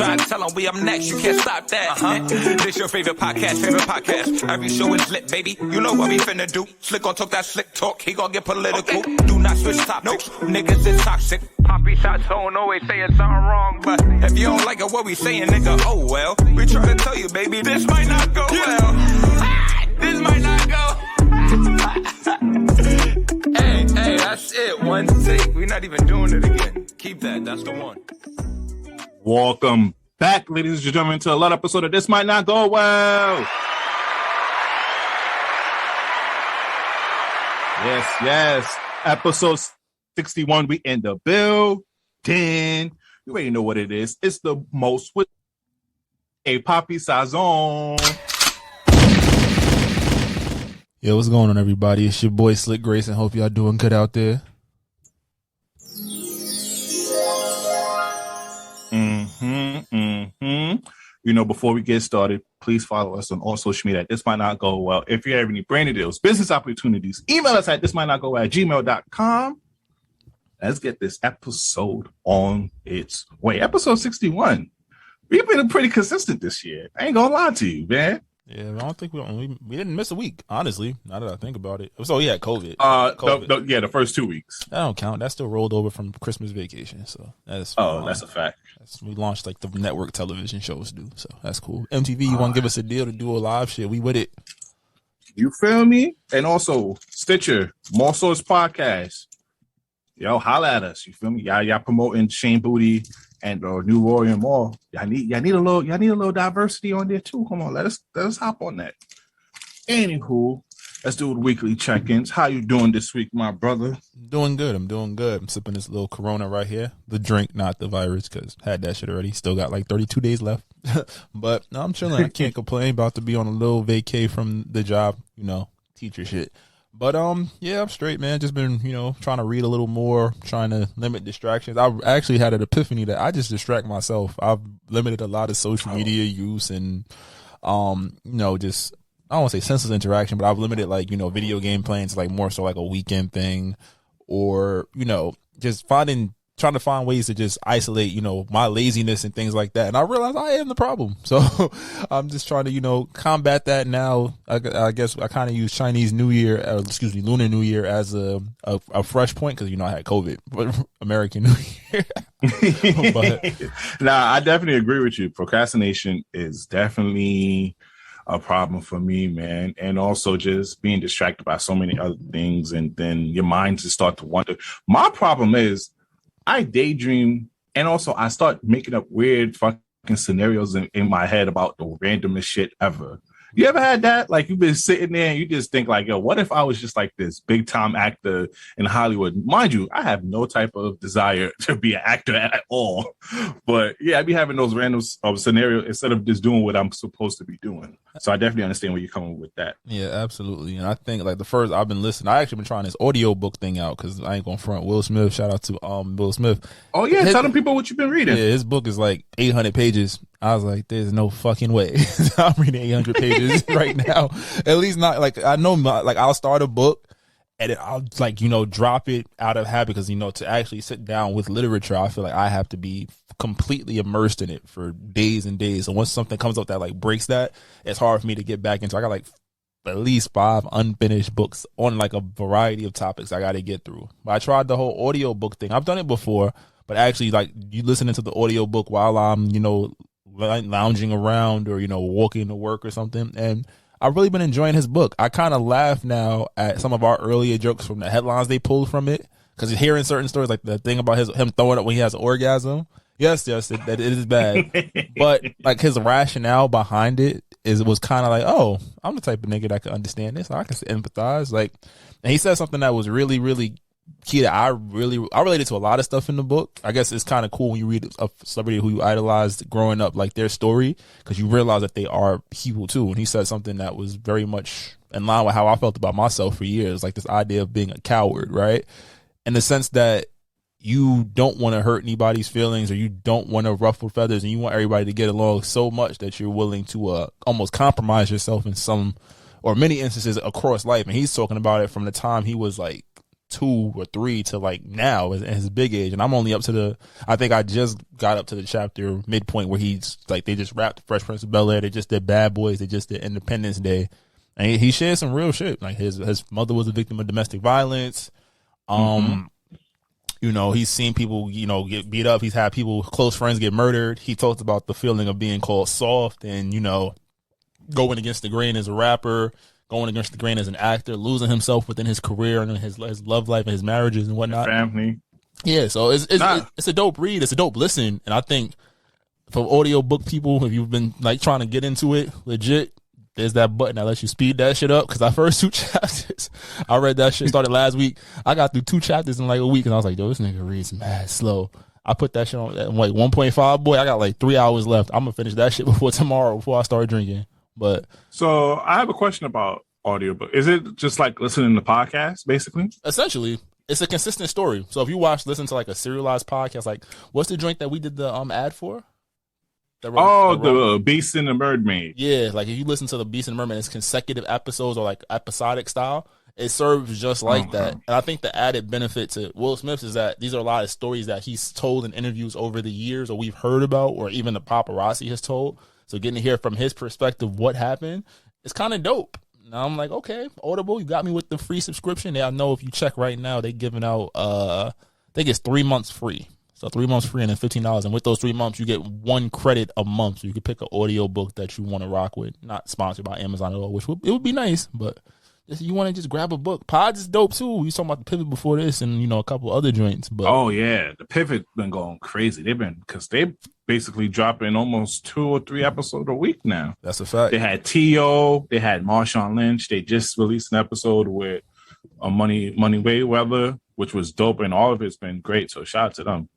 try to tell them we up next, you can't stop that. This your favorite podcast. Every show is lit, baby. You know what we finna do. Slick gon' talk that slick talk, he gon' get political. Okay. Do not switch topics, niggas is toxic. Poppy shots don't always saying something wrong, but if you don't like it, what we saying, nigga, oh well. We try to tell you, baby, this might not go well. This might not go. Hey, that's it. One take. We're not even doing it again. Keep that. That's the one. Welcome back, ladies and gentlemen, to another episode of This Might Not Go Well. Yes. Episode 61. We in the building. You already know what it is. It's the most with a Poppy Sazon. Yo, what's going on, everybody? It's your boy Slick Grace, and hope y'all doing good out there. You know, before we get started, please follow us on all social media. This might not go well. If you have any brand deals, business opportunities, email us at thismightnotgowell@gmail.com. Let's get this episode on its way. Episode 61. We've been pretty consistent this year. I ain't gonna lie to you, man. Yeah, I don't think we didn't miss a week, honestly, now that I think about it. So, yeah, COVID. The first 2 weeks. That don't count. That still rolled over from Christmas vacation, so that's fine. That's a fact. We launched like the network television shows do, so that's cool. MTV, you want to give us a deal to do a live shit? We with it. You feel me? And also, Stitcher, More Source Podcast. Yo, holla at us. You feel me? Y'all promoting Shane Booty and New Roy and more. Y'all need a little diversity on there too. Come on, let us hop on that. Anywho, let's do the weekly check-ins. How you doing this week, my brother? I'm doing good. I'm sipping this little Corona right here. The drink, not the virus, because had that shit already. Still got like 32 days left. But no, I'm chilling. I can't complain. About to be on a little vacay from the job, teacher shit. But yeah, I'm straight, man. Just been, trying to read a little more, trying to limit distractions. I actually had an epiphany that I just distract myself. I've limited a lot of social media use and just, I don't want to say senseless interaction, but I've limited video game playing to more so like a weekend thing, or just trying to find ways to just isolate, my laziness and things like that. And I realized I am the problem. So I'm just trying to, combat that now. I guess I kind of use Chinese New Year, Lunar New Year as a fresh point because, I had COVID, but American New Year. Nah, I definitely agree with you. Procrastination is definitely a problem for me, man. And also just being distracted by so many other things. And then your mind just start to wonder. My problem is, I daydream, and also I start making up weird fucking scenarios in my head about the randomest shit ever. You ever had that? Like, you've been sitting there and you just think like, yo, what if I was just like this big time actor in Hollywood? Mind you, I have no type of desire to be an actor at all. But yeah, I be having those random scenarios instead of just doing what I'm supposed to be doing. So I definitely understand where you're coming with that. Yeah, absolutely. And I think the first I've been listening, I actually been trying this audio book thing out because I ain't gonna front Will Smith. Shout out to Will Smith. Oh yeah, tell them people what you've been reading. Yeah, his book is like 800 pages. I was like, there's no fucking way I'm reading 800 pages right now. At least not I know I'll start a book and then I'll drop it out of habit because to actually sit down with literature, I feel like I have to be completely immersed in it for days and days. And once something comes up that breaks that, it's hard for me to get back into. I got at least 5 unfinished books on a variety of topics I got to get through. But I tried the whole audio book thing. I've done it before, but actually you listening to the audio book while I'm lounging around or walking to work or something, and I've really been enjoying his book. I kind of laugh now at some of our earlier jokes from the headlines they pulled from it, because hearing certain stories like the thing about him throwing up when he has an orgasm, yes, it is bad, but his rationale behind it was kind of oh, I'm the type of nigga that can understand this, I can empathize, and he said something that was really, really key that I related to a lot of stuff in the book. I guess it's kind of cool when you read a celebrity who you idolized growing up, their story, because you realize that they are people too. And he said something that was very much in line with how I felt about myself for years, this idea of being a coward, right? In the sense that you don't want to hurt anybody's feelings, or you don't want to ruffle feathers, and you want everybody to get along so much that you're willing to almost compromise yourself in some or many instances across life. And he's talking about it from the time he was 2 or 3 to like now at his big age, and I'm only up to I think I just got up to the chapter midpoint where he's like, they just wrapped Fresh Prince of Bel-Air, they just did Bad Boys, they just did Independence Day, and he shared some real shit. Like his mother was a victim of domestic violence. You know, he's seen people, you know, get beat up. He's had people, close friends, get murdered. He talked about the feeling of being called soft and, you know, going against the grain as a rapper, going against the grain as an actor, losing himself within his career and his love life and his marriages and whatnot. Family. Yeah, so it's a dope read. It's a dope listen. And I think for audiobook people, if you've been like trying to get into it legit, there's that button that lets you speed that shit up. Because our first 2 chapters, I read that shit, started last week. I got through 2 chapters in like a week, and I was like, yo, this nigga reads mad slow. I put that shit on like 1.5. Boy, I got like 3 hours left. I'm going to finish that shit before tomorrow, before I start drinking. But so I have a question about audiobook. Is it just like listening to podcasts, basically? Essentially, it's a consistent story. So if you listen to like a serialized podcast, like what's the joint that we did the ad for? The Beast and the Mermaid. Yeah, like if you listen to the Beast and the Mermaid, it's consecutive episodes or like episodic style. It serves just like that. And I think the added benefit to Will Smith is that these are a lot of stories that he's told in interviews over the years, or we've heard about, or even the paparazzi has told. So getting to hear from his perspective what happened is kind of dope. Now I'm like, okay, Audible, you got me with the free subscription. Yeah, I know if you check right now, they giving out, I think it's 3 months free. So 3 months free and then $15. And with those 3 months, you get 1 credit a month. So you can pick an audio book that you want to rock with. Not sponsored by Amazon at all, which it would be nice. But if you want to just grab a book. Pods is dope too. We was talking about the Pivot before this and, you know, a couple other joints. But oh, yeah. The Pivot been going crazy. Because they basically dropping almost 2 or 3 episodes a week now. That's a fact. They had T.O. They had Marshawn Lynch. They just released an episode with Money Mayweather, which was dope. And all of it's been great. So shout out to them.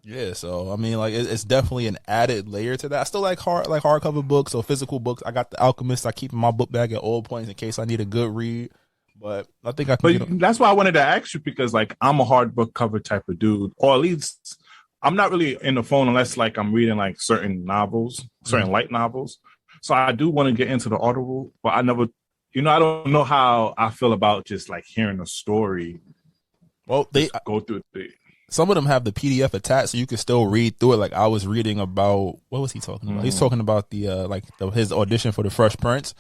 Yeah, so I mean, like it's definitely an added layer to that. I still like hardcover books or physical books. I got The Alchemist. I keep in my book bag at all points in case I need a good read. But I think I can. But that's why I wanted to ask you, because like I'm a hard book cover type of dude, or at least I'm not really in the phone unless like I'm reading like certain novels, certain light novels. So I do want to get into the Audible, but I never, I don't know how I feel about just like hearing a story. Well, they go through the. Some of them have the PDF attached, so you can still read through it. Like I was reading about, what was he talking about? He's talking about his audition for the Fresh Prince,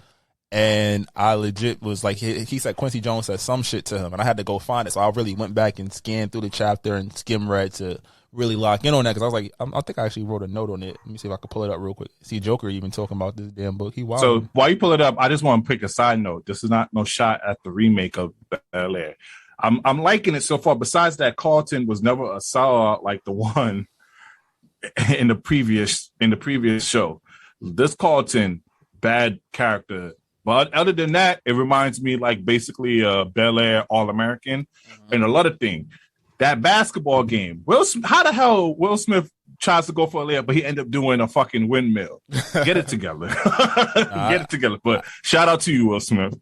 and I legit was like, he said Quincy Jones said some shit to him, and I had to go find it. So I really went back and scanned through the chapter and skim read to really lock in on that, because I was like, I think I actually wrote a note on it. Let me see if I can pull it up real quick. See Joker even talking about this damn book. He wild. So while you pull it up, I just want to pick a side note. This is not no shot at the remake of Bel-Air. I'm liking it so far. Besides that, Carlton was never a sour like the one in the previous show. This Carlton, bad character. But other than that, it reminds me like basically Bel-Air All-American and a lot of things. That basketball game. How the hell Will Smith tries to go for a layup, but he ended up doing a fucking windmill. Get it together. Get it together. But shout out to you, Will Smith.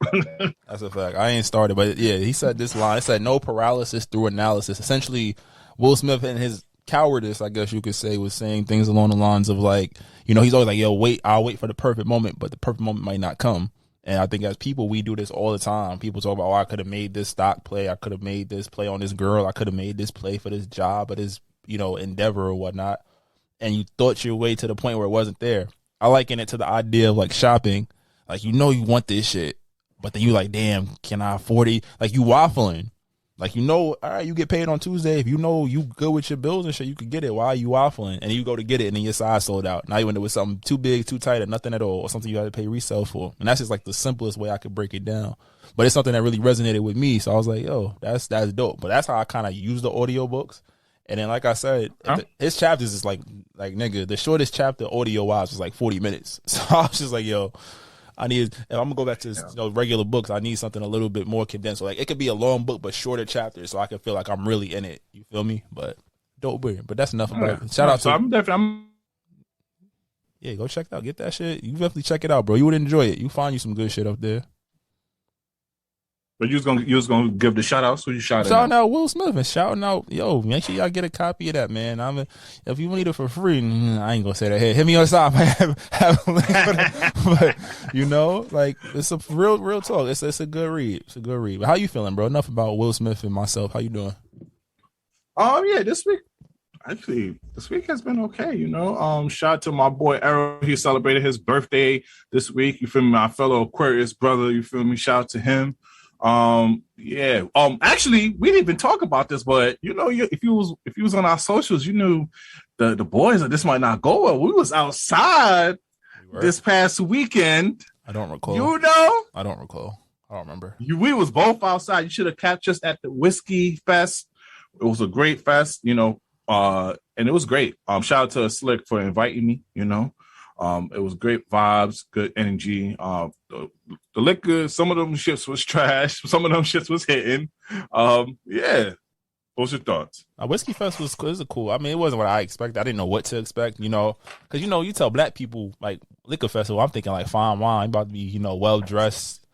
That's a fact. I ain't started, but yeah, he said this line. It said, no paralysis through analysis. Essentially, Will Smith and his cowardice, I guess you could say, was saying things along the lines of like, he's always like, yo, I'll wait for the perfect moment, but the perfect moment might not come. And I think as people, we do this all the time. People talk about, I could have made this stock play. I could have made this play on this girl. I could have made this play for this job or this, endeavor or whatnot. And you thought your way to the point where it wasn't there. I liken it to the idea of like shopping. Like, you want this shit, but then you like, damn, can I afford it? Like you waffling. Like, all right, you get paid on Tuesday. If you good with your bills and shit, you could get it. Why are you waffling? And then you go to get it and then your size sold out. Now you end up with something too big, too tight, or nothing at all, or something you got to pay resale for. And that's just like the simplest way I could break it down. But it's something that really resonated with me. So I was like, yo, that's dope. But that's how I kind of use the audiobooks. And then, like I said, his chapters is like nigga, the shortest chapter audio wise was like 40 minutes. So I was just like, yo, if I'm gonna go back to regular books, I need something a little bit more condensed. So like it could be a long book but shorter chapters, so I can feel like I'm really in it. You feel me? But dope weird. But that's enough about it. Shout out to yeah, go check it out. Get that shit. You definitely check it out, bro. You would enjoy it. You find you some good shit up there. But you was gonna give the shout outs. Who you shouting out? Shouting out Will Smith and shouting out, yo, make sure y'all get a copy of that, man. If you need it for free, I ain't gonna say that. Hey, hit me on the side. Have a link for that. But you know, like it's a real talk. It's a good read. It's a good read. But how you feeling, bro? Enough about Will Smith and myself. How you doing? Yeah, this week has been okay, you know. Shout out to my boy Errol. He celebrated his birthday this week. You feel me? My fellow Aquarius brother, you feel me? Shout out to him. Actually, we didn't even talk about this, but you know, if you was on our socials, you knew the boys, this might not go well. We was outside this past weekend. I don't recall. You know? I don't recall. I don't remember. We was both outside. You should have catch us at the Whiskey Fest. It was a great fest, you know. And it was great. Shout out to Slick for inviting me, you know. It was great vibes, good energy. The liquor, some of them shits was trash, some of them shits was hitting. Yeah. What's your thoughts? Whiskey Fest was cool. I mean, it wasn't what I expected. I didn't know what to expect, you know, because, you know, you tell black people, like, liquor festival, I'm thinking, like, fine wine, about to be, you know, well-dressed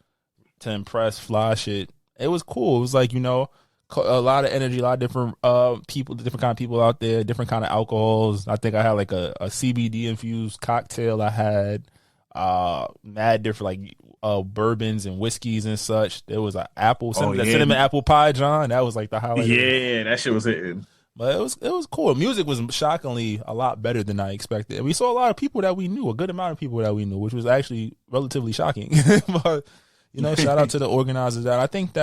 to impress, fly shit. It was cool. It was like, you know, a lot of energy, a lot of different people, different kind of people out there, different kind of alcohols. I think I had like a CBD infused cocktail. I had mad different like bourbons and whiskeys and such. There was an cinnamon apple pie, John. That was like the highlight. Yeah, that shit was hitting. But it was cool. Music was shockingly a lot better than I expected. And we saw a lot of people that we knew, a good amount of people that we knew, which was actually relatively shocking. But you know, shout out to the organizers. I think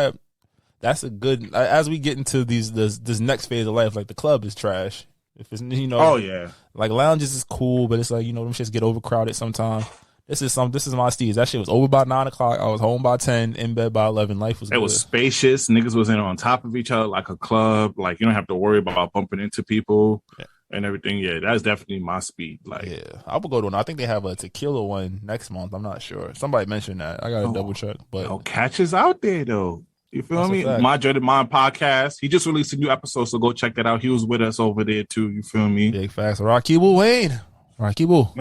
that's a good, as we get into this next phase of life, like the club is trash. If it's, you know, oh yeah, like lounges is cool, but it's like, you know, them shits get overcrowded sometimes. This is my steez. That shit was over by 9 o'clock. I was home by 10, in bed by 11. Life was good. It was spacious. Niggas was in on top of each other like a club. Like you don't have to worry about bumping into people and everything. Yeah, that's definitely my speed. Like, yeah, I would go to one. I think they have a tequila one next month. I'm not sure. Somebody mentioned that. I gotta double check. But catch us out there though. You feel me? My Dreaded Mind podcast. He just released a new episode, so go check that out. He was with us over there too. You feel me? Big facts. Rakibu Wayne. Rakibu.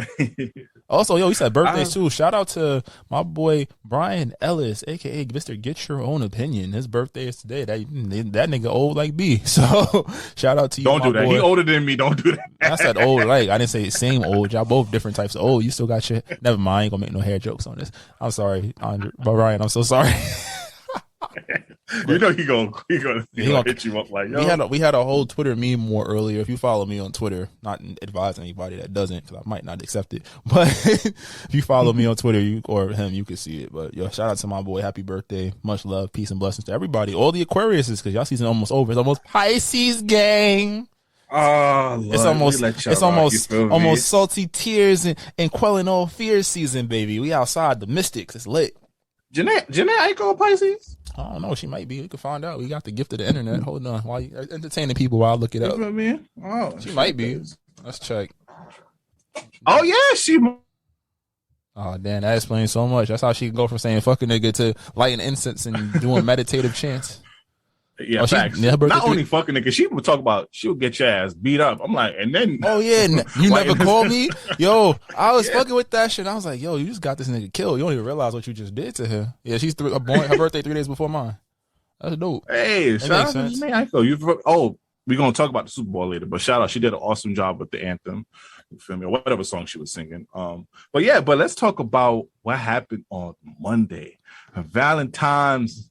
Also, yo, he said birthdays too. Shout out to my boy Brian Ellis, aka Mr. Get Your Own Opinion. His birthday is today. That nigga old like B. So shout out to you. Don't do that. Boy. He older than me. Don't do that. I said old like. I didn't say same old. Y'all both different types of old. You still got your. Never mind. I ain't gonna make no hair jokes on this. I'm sorry, Andre, but Brian, I'm so sorry. You know he gonna hit you up like, yo. We had a whole Twitter meme war earlier. If you follow me on Twitter, not advise anybody that doesn't, because I might not accept it. But if you follow me on Twitter or him, you can see it. But yo, shout out to my boy. Happy birthday. Much love, peace, and blessings to everybody. All the Aquariuses, because y'all season almost over. It's almost Pisces gang. Oh, Lord, it's almost salty tears and quelling all fears season, baby. We outside the mystics. It's lit. Jeanette ain't going Pisces? I don't know. She might be. We can find out. We got the gift of the internet. Hold on. While you entertaining people while I look it up. You know what I mean? Oh, she might be. Let's check. Oh, yeah. She. Oh, damn. That explains so much. That's how she can go from saying fuck a nigga to lighting incense and doing meditative chants. Yeah, facts. Not only fucking nigga, she would talk about she'll get your ass beat up. I'm like, and then you never called me, yo. I was fucking with that shit. I was like, yo, you just got this nigga killed. You don't even realize what you just did to her. Yeah, she's her birthday 3 days before mine. That's dope. Hey, shout out to Janae Aiko. We're gonna talk about the Super Bowl later, but shout out, she did an awesome job with the anthem. You feel me? Or whatever song she was singing. But let's talk about what happened on Monday, Valentine's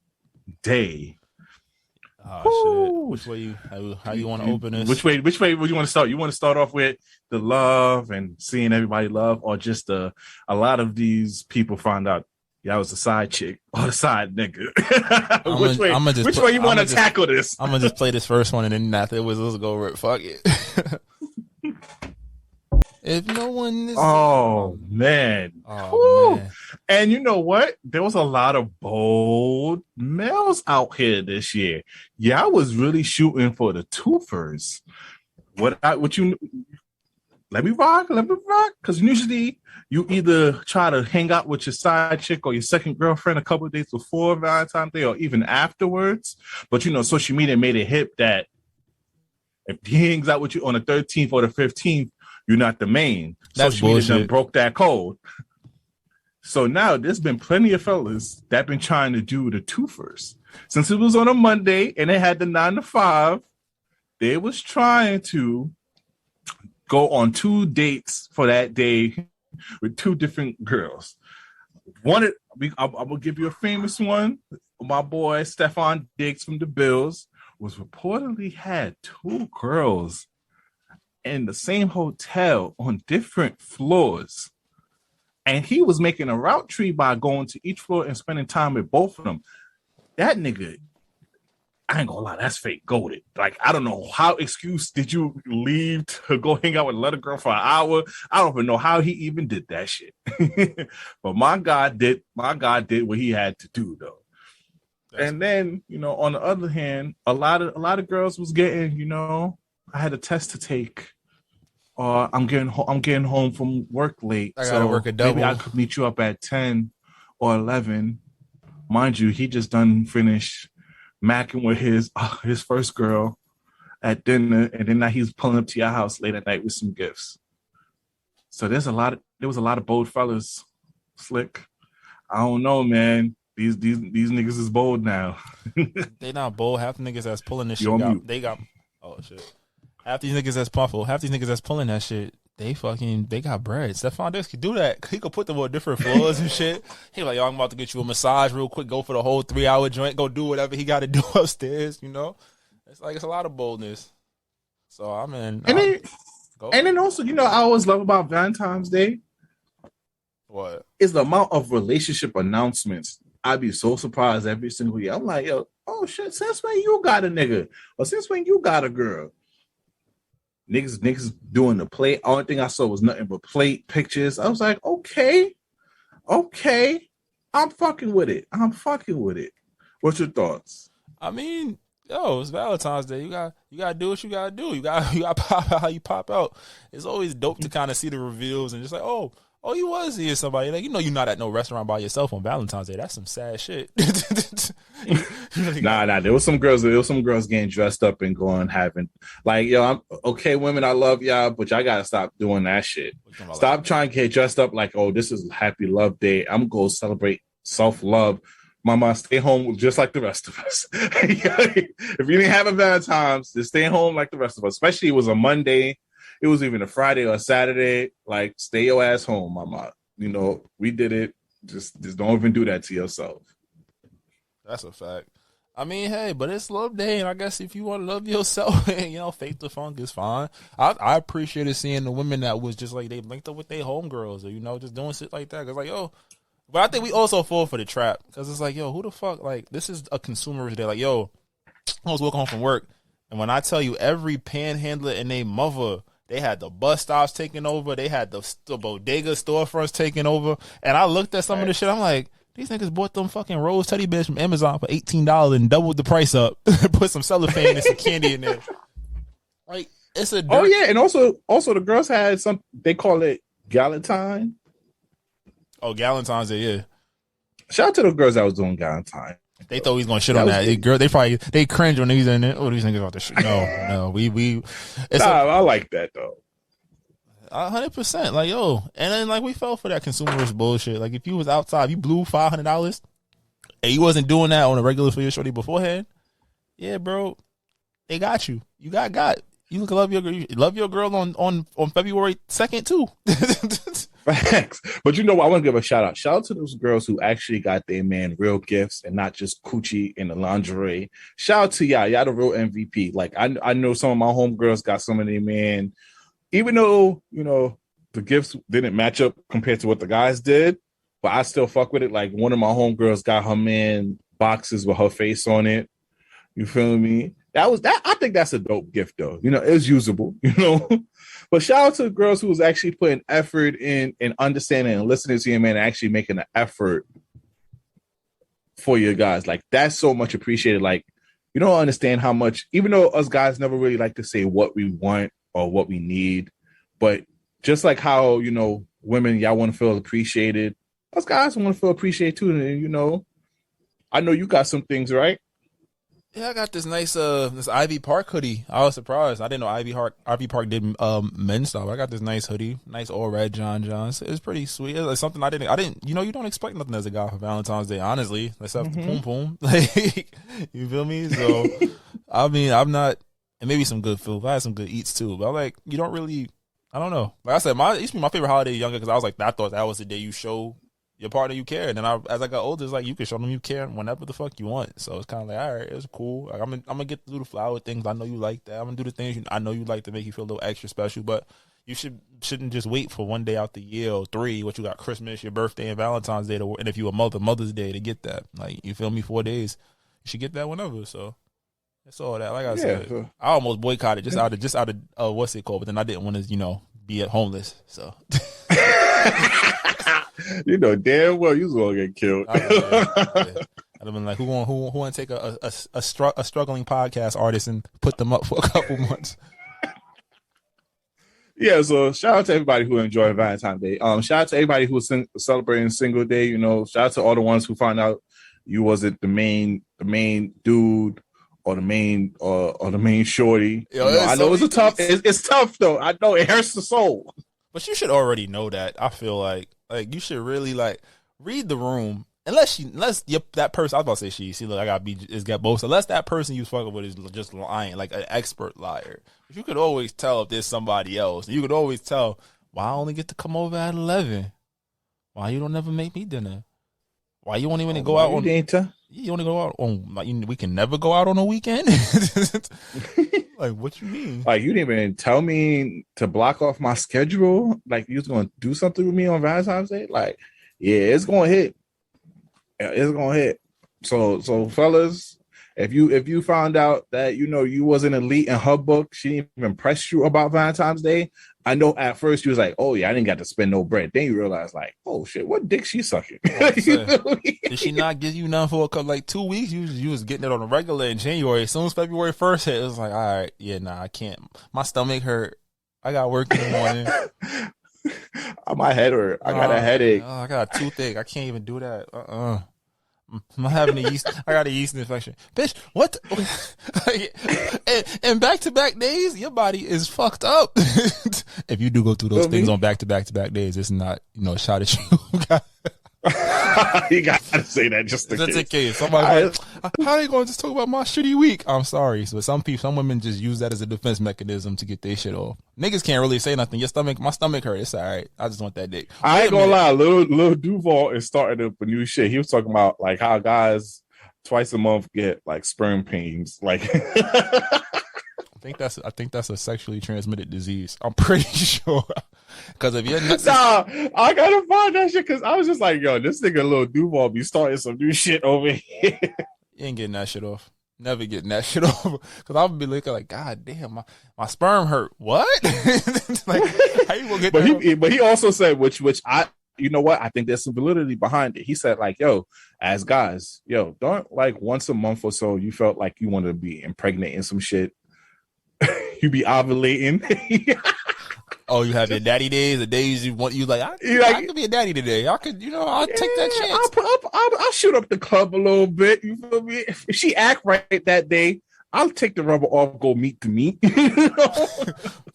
Day. Oh, shit. Which way how you want to open this? Which way would you want to start? You want to start off with the love and seeing everybody love, or just a lot of these people find out y'all was a side chick or a side nigga? Which way you want to tackle this? I'm gonna just play this first one and then after let's go over it. Fuck it. If no one is... Oh, man. And you know what? There was a lot of bold males out here this year. Yeah, I was really shooting for the twofers. Let me rock. Because usually you either try to hang out with your side chick or your second girlfriend a couple of days before Valentine's Day or even afterwards. But, social media made it hip that if he hangs out with you on the 13th or the 15th, you're not the main. That's Social media done broke that code. So now there's been plenty of fellas that been trying to do the twofers. Since it was on a Monday and they had the 9 to 5, they was trying to go on 2 dates for that day with 2 different girls. I'm gonna give you a famous one. My boy Stefan Diggs from the Bills was reportedly had 2 girls in the same hotel on different floors. And he was making a route tree by going to each floor and spending time with both of them. That nigga, I ain't gonna lie, that's fake goated. Like, I don't know how excuse did you leave to go hang out with another girl for an hour. I don't even know how he even did that shit. But my God did what he had to do though. And then, on the other hand, a lot of girls was getting, I had a test to take. I'm getting home from work late. I gotta work a double. Maybe I could meet you up at 10 or 11. Mind you, he just done finished macking with his first girl at dinner, and then now he's pulling up to your house late at night with some gifts. So there was a lot of bold fellas, Slick. I don't know, man. These niggas is bold now. They not bold. Half the niggas that's pulling this shit they got oh shit. Half these niggas that's puffle, half these niggas that's pulling that shit, they got bread. Stefan Diggs could do that. He could put them on different floors and shit. He like, yo, I'm about to get you a massage real quick, go for the whole 3-hour joint, go do whatever he got to do upstairs, It's like, it's a lot of boldness. So, and then also, I always love about Valentine's Day. What? Is the amount of relationship announcements. I'd be so surprised every single year. I'm like, yo, oh shit, since when you got a nigga? Or since when you got a girl? Niggas doing the plate. Only thing I saw was nothing but plate pictures. I was like, okay. I'm fucking with it. What's your thoughts? I mean, yo, it's Valentine's Day. You gotta do what you gotta do. You gotta pop out how you pop out. It's always dope to kind of see the reveals and just like, oh, you was seeing somebody. Like, you're not at no restaurant by yourself on Valentine's Day. That's some sad shit. Nah. There was some girls getting dressed up and going having like, yo, I'm okay, women, I love y'all, but y'all gotta stop doing that shit. Stop trying to get dressed up like, oh, this is Happy Love Day. I'm gonna celebrate self-love. Mama, stay home just like the rest of us. If you didn't have a Valentine's, just stay home like the rest of us. Especially it was a Monday. It was even a Friday or a Saturday. Like, stay your ass home, mama. We did it. Just don't even do that to yourself. That's a fact. I mean, hey, but it's love day, and I guess if you want to love yourself, fake the funk is fine. I appreciated seeing the women that was just like, they linked up with their homegirls or, just doing shit like that. Cause like, yo, but I think we also fall for the trap. Cause it's like, yo, who the fuck, like, this is a consumerist day. Like, yo, I was walking home from work, and when I tell you every panhandler and their mother, they had the bus stops taking over. They had the bodega storefronts taking over. And I looked at some of the shit. I'm like, these niggas bought them fucking Rose teddy bears from Amazon for $18 and doubled the price up. Put some cellophane and some candy in there. Like, it's a Oh yeah, and also the girls had some. They call it Valentine. Oh, Valentine's Day, yeah. Shout out to the girls that was doing Valentine. They thought he was gonna shit on that. They cringe when he's in there. Oh, these niggas about to shit. No, we. I like that though. 100%. Like, yo, and then like we fell for that consumerist bullshit. Like, if you was outside, you blew $500, and you wasn't doing that on a regular for your shorty beforehand. Yeah, bro, they got you. You got. You can love your girl on February 2nd too. Facts. But I want to give a shout out. Shout out to those girls who actually got their man real gifts and not just coochie and the lingerie. Shout out to y'all. Y'all the real MVP. Like, I know some of my homegirls got some of their man, even though, the gifts didn't match up compared to what the guys did, but I still fuck with it. Like, one of my homegirls got her man boxes with her face on it. You feel me? I think that's a dope gift though. It's usable, But shout out to the girls who was actually putting effort in and understanding and listening to your man and actually making an effort for your guys. Like, that's so much appreciated. Like, you don't understand how much, even though us guys never really like to say what we want or what we need, but just like how, women, y'all want to feel appreciated, us guys want to feel appreciated too. And, I know you got some things, right? Yeah, I got this nice this Ivy Park hoodie. I was surprised. I didn't know Ivy Park did men's stuff. I got this nice hoodie, nice all red John Johns. It's pretty sweet. It's something I didn't. You know, you don't expect nothing as a guy for Valentine's Day, honestly, except the poom poom. Like, you feel me? So, I mean, I'm not, and maybe some good food. I had some good eats too, but like, you don't really. I don't know. Like I said, it used to be my favorite holiday younger because I was like, I thought that was the day you show your partner you care. And then as I got older, it's like you can show them you care whenever the fuck you want. So it's kind of like, all right, it's cool. Like I'm gonna get to do the flower things. I know you like that. I'm gonna do the things I know you like to make you feel a little extra special. But you shouldn't just wait for one day out the year or 3. What you got, Christmas, your birthday, and Valentine's Day, and if you a Mother's Day to get that. Like, you feel me? 4 days, you should get that whenever. So that's all that. Like I said, I almost boycotted just out of what's it called, but then I didn't want to be homeless. So. You know damn well you was gonna get killed. I'd have been like, who want to take a struggling podcast artist and put them up for a couple months? Yeah, so shout out to everybody who enjoyed Valentine's Day. Shout out to everybody who was celebrating single day. Shout out to all the ones who found out you wasn't the main dude or the main shorty. I know it's tough though. I know it hurts the soul. But you should already know that. I feel like you should really read the room. Unless that person, I was about to say she. See, look, I gotta get both. Unless that person you fucking with is just lying, like an expert liar. But you could always tell if there's somebody else. You could always tell why I only get to come over at 11. Why you don't never make me dinner? Why you only want to go out on? You only go out on. Like, we can never go out on a weekend. Like, what you mean? Like, you didn't even tell me to block off my schedule. Like, you was gonna do something with me on Valentine's Day. Like, yeah, it's gonna hit. It's gonna hit. So fellas, if you found out that you wasn't elite in her book, she didn't even press you about Valentine's Day. I know at first you was like, oh yeah, I didn't got to spend no bread. Then you realize like, oh shit, what dick she sucking? Did she not give you none for 2 weeks? You was getting it on a regular in January. As soon as February 1st hit, it was like, all right, yeah, nah, I can't. My stomach hurt. I got work in the morning. My head hurt. I got a headache. I got a toothache. I can't even do that. I'm having I got a yeast infection. Bitch, what? And back-to-back days, your body is fucked up. If you do go through those things on back-to-back days, it's not, a shot at you. You gotta say that just in case. Somebody how are they going to just talk about my shitty week? I'm sorry. So some women just use that as a defense mechanism to get their shit off. Niggas can't really say nothing. My stomach hurt. It's all right. I just want that dick. I ain't gonna lie. Lil Duval is starting up a new shit. He was talking about like how guys twice a month get like sperm pains. Like I think that's a sexually transmitted disease. I'm pretty sure. Because if you're not, I gotta find that shit. Because I was just like, yo, this nigga Lil Duval be starting some new shit over here. You ain't getting that shit off. Never getting that shit off. Because I'll be looking like, God damn, my sperm hurt. What? Like, how you gonna get that? But he also said, which I. You know what? I think there's some validity behind it. He said, like, yo, as guys, don't like once a month or so you felt like you want to be impregnating some shit. You be ovulating. Oh, you have your daddy days, the days you want. I could be a daddy today. I could, I'll take that chance. I'll shoot up the club a little bit. You feel me? If she act right that day, I'll take the rubber off, go meet to meet.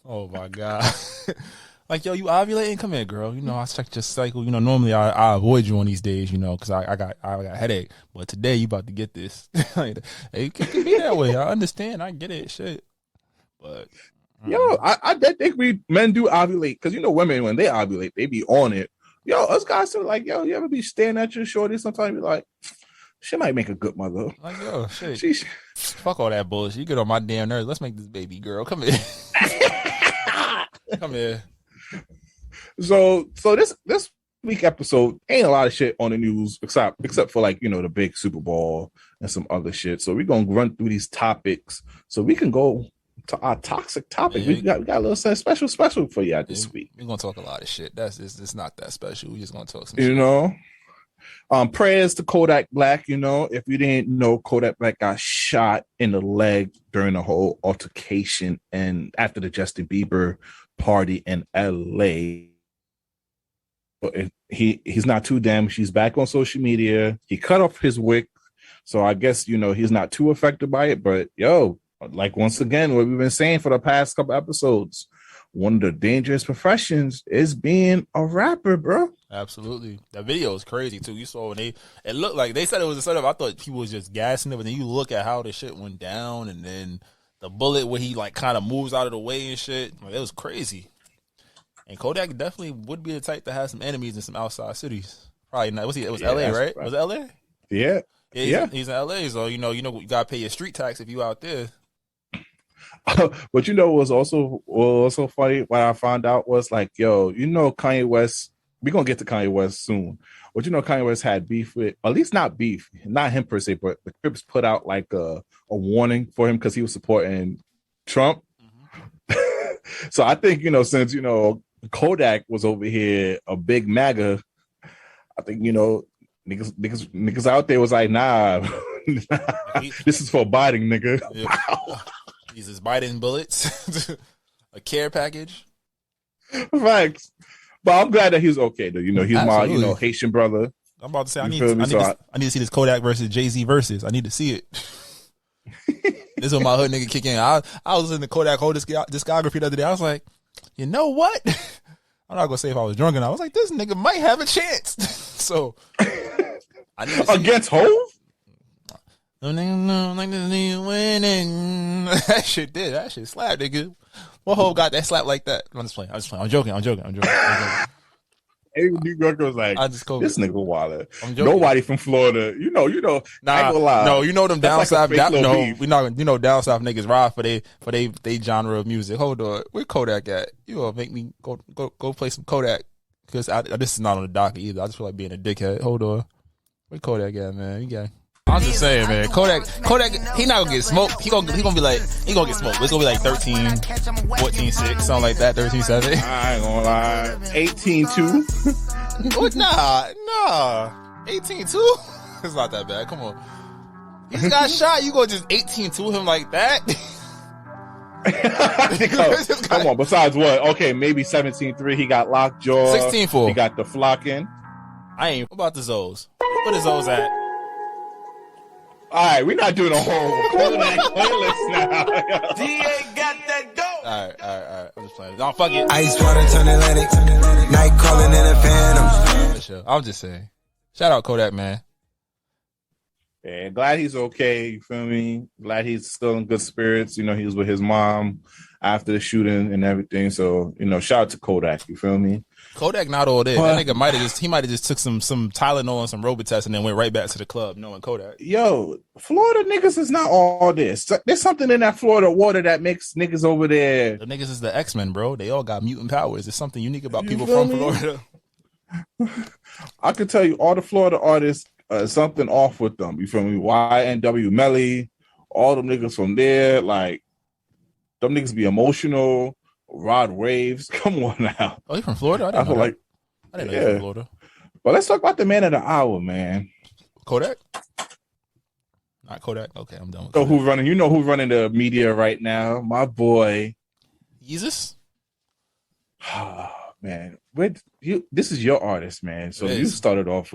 Oh my God. Like, yo, you ovulating? Come here, girl. I checked your cycle. Normally I avoid you on these days, because I got a headache. But today you about to get this. It can be that way. I understand. I get it. Shit. But I think we men do ovulate because women when they ovulate they be on it. Us guys are like, you ever be staring at your shorty? Sometimes you're like, she might make a good mother. Like, yo, shit. Fuck all that bullshit. You get on my damn nerves. Let's make this baby girl. Come here. Come here. So this week episode ain't a lot of shit on the news except for like the big Super Bowl and some other shit. So we're gonna run through these topics so we can go to our toxic topic. We got a little special for you this week. We're gonna talk a lot of shit. It's not that special. We're just gonna talk some shit. Prayers to Kodak Black. If you didn't know, Kodak Black got shot in the leg during the whole altercation and after the Justin Bieber party in LA. But he's not too damaged. He's back on social media. He cut off his wig So I guess, he's not too affected by it. But yo, like once again, what we've been saying for the past couple episodes, one of the dangerous professions is being a rapper, bro. Absolutely. That video is crazy too. You saw when it looked like they said it was a setup. I thought people was just gassing it, but then you look at how the shit went down, and then the bullet where he like kind of moves out of the way and shit. Like, it was crazy. And Kodak definitely would be the type to have some enemies in some outside cities. Probably not. It was LA, right? Was it LA? Yeah. He's in LA, so you gotta pay your street tax if you out there. But what was also funny, what I found out was like, Kanye West, we're gonna get to Kanye West soon. But Kanye West had beef with, at least not beef, not him per se, but the Crips put out like a warning for him because he was supporting Trump. Mm-hmm. So I think, since Kodak was over here a big MAGA, I think, niggas out there was like, nah, this is for Biden, nigga. Yeah. Wow. These is Biden bullets, a care package. Facts. But I'm glad that he's okay, though. He's Absolutely. My, Haitian brother. I'm about to say, I need to see this Kodak versus Jay-Z versus. I need to see it. This is when my hood nigga kick in. I was in the Kodak whole discography the other day. I was like, you know what? I'm not gonna say if I was drunk and I was like, this nigga might have a chance. So I need to against Hov? Winning. That shit did. That shit slapped, nigga. What Hov got that slap like that? I'm just playing. I'm joking. Every New Yorker was like, this nigga Waller. Nobody from Florida. Nah, I ain't gonna lie. No, them down south. Down south niggas ride for they genre of music. Hold on, where Kodak at? You gonna make me go play some Kodak? Because this is not on the docket either. I just feel like being a dickhead. Hold on, where Kodak at, man? I'm just saying, man. Kodak, he not gonna get smoked. He gonna be like, he gonna get smoked. It's gonna be like 13, 14, 6, something like that. 13, 7. I ain't gonna lie. 18-2. What? Nah. 18-2. It's not that bad. Come on. He just got shot. You gonna just 18-2 him like that? Come on. Besides what? Okay, maybe 17-3. He got lockjaw. 16-4. He got the flocking. I ain't. What about the Zoes? Where the Zoes at? All right, we're not doing a whole playlist now. DA got that dope. All right. I'm just playing. No, fuck it. Ice water turn Atlantic. Night calling in a phantom. I'm just saying. Shout out Kodak, man. Yeah, glad he's okay. You feel me? Glad he's still in good spirits. He was with his mom after the shooting and everything. So, shout out to Kodak. You feel me? Kodak not all there. That nigga might have just took some Tylenol and some Robitussin and then went right back to the club knowing Kodak. Yo, Florida niggas is not all this. There's something in that Florida water that makes niggas over there. The niggas is the X-Men, bro. They all got mutant powers. There's something unique about people from Florida. I can tell you all the Florida artists, something off with them. You feel me? YNW Melly, all them niggas from there, like, them niggas be emotional. Rod Waves, come on now. Oh, you from Florida? I didn't know you from Florida. But let's talk about the man of the hour, man. Kodak? Not Kodak. Okay, I'm done with Kodak. Who's running? You know who's running the media right now? My boy. Jesus? Man, this is your artist, man. So you started off.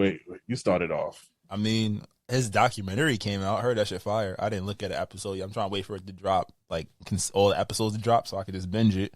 I mean, his documentary came out. I heard that shit fire. I didn't look at the episode yet. I'm trying to wait for it to drop, like all the episodes to drop so I could just binge it.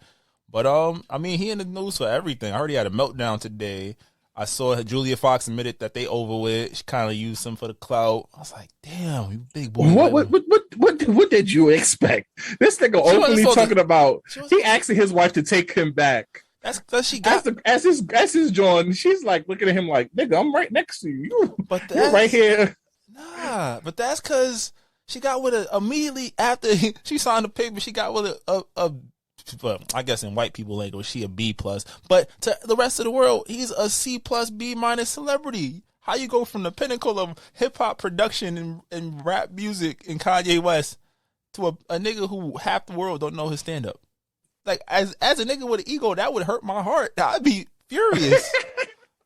But I mean, he in the news for everything. I heard he had a meltdown today. I saw Julia Fox admitted that they over with. She kind of used him for the clout. I was like, damn, you big boy. What did you expect? This nigga openly talking about he asking his wife to take him back. That's because she got as his John. She's like looking at him like, nigga, I'm right next to you. You're right here. Nah, but that's because she got with it immediately after she signed the paper. She got with a well, I guess in white people language, she a B+. But to the rest of the world, he's a C+, B- celebrity. How you go from the pinnacle of hip hop production and rap music in Kanye West to a nigga who half the world don't know his stand up? Like as a nigga with an ego, that would hurt my heart. I'd be furious.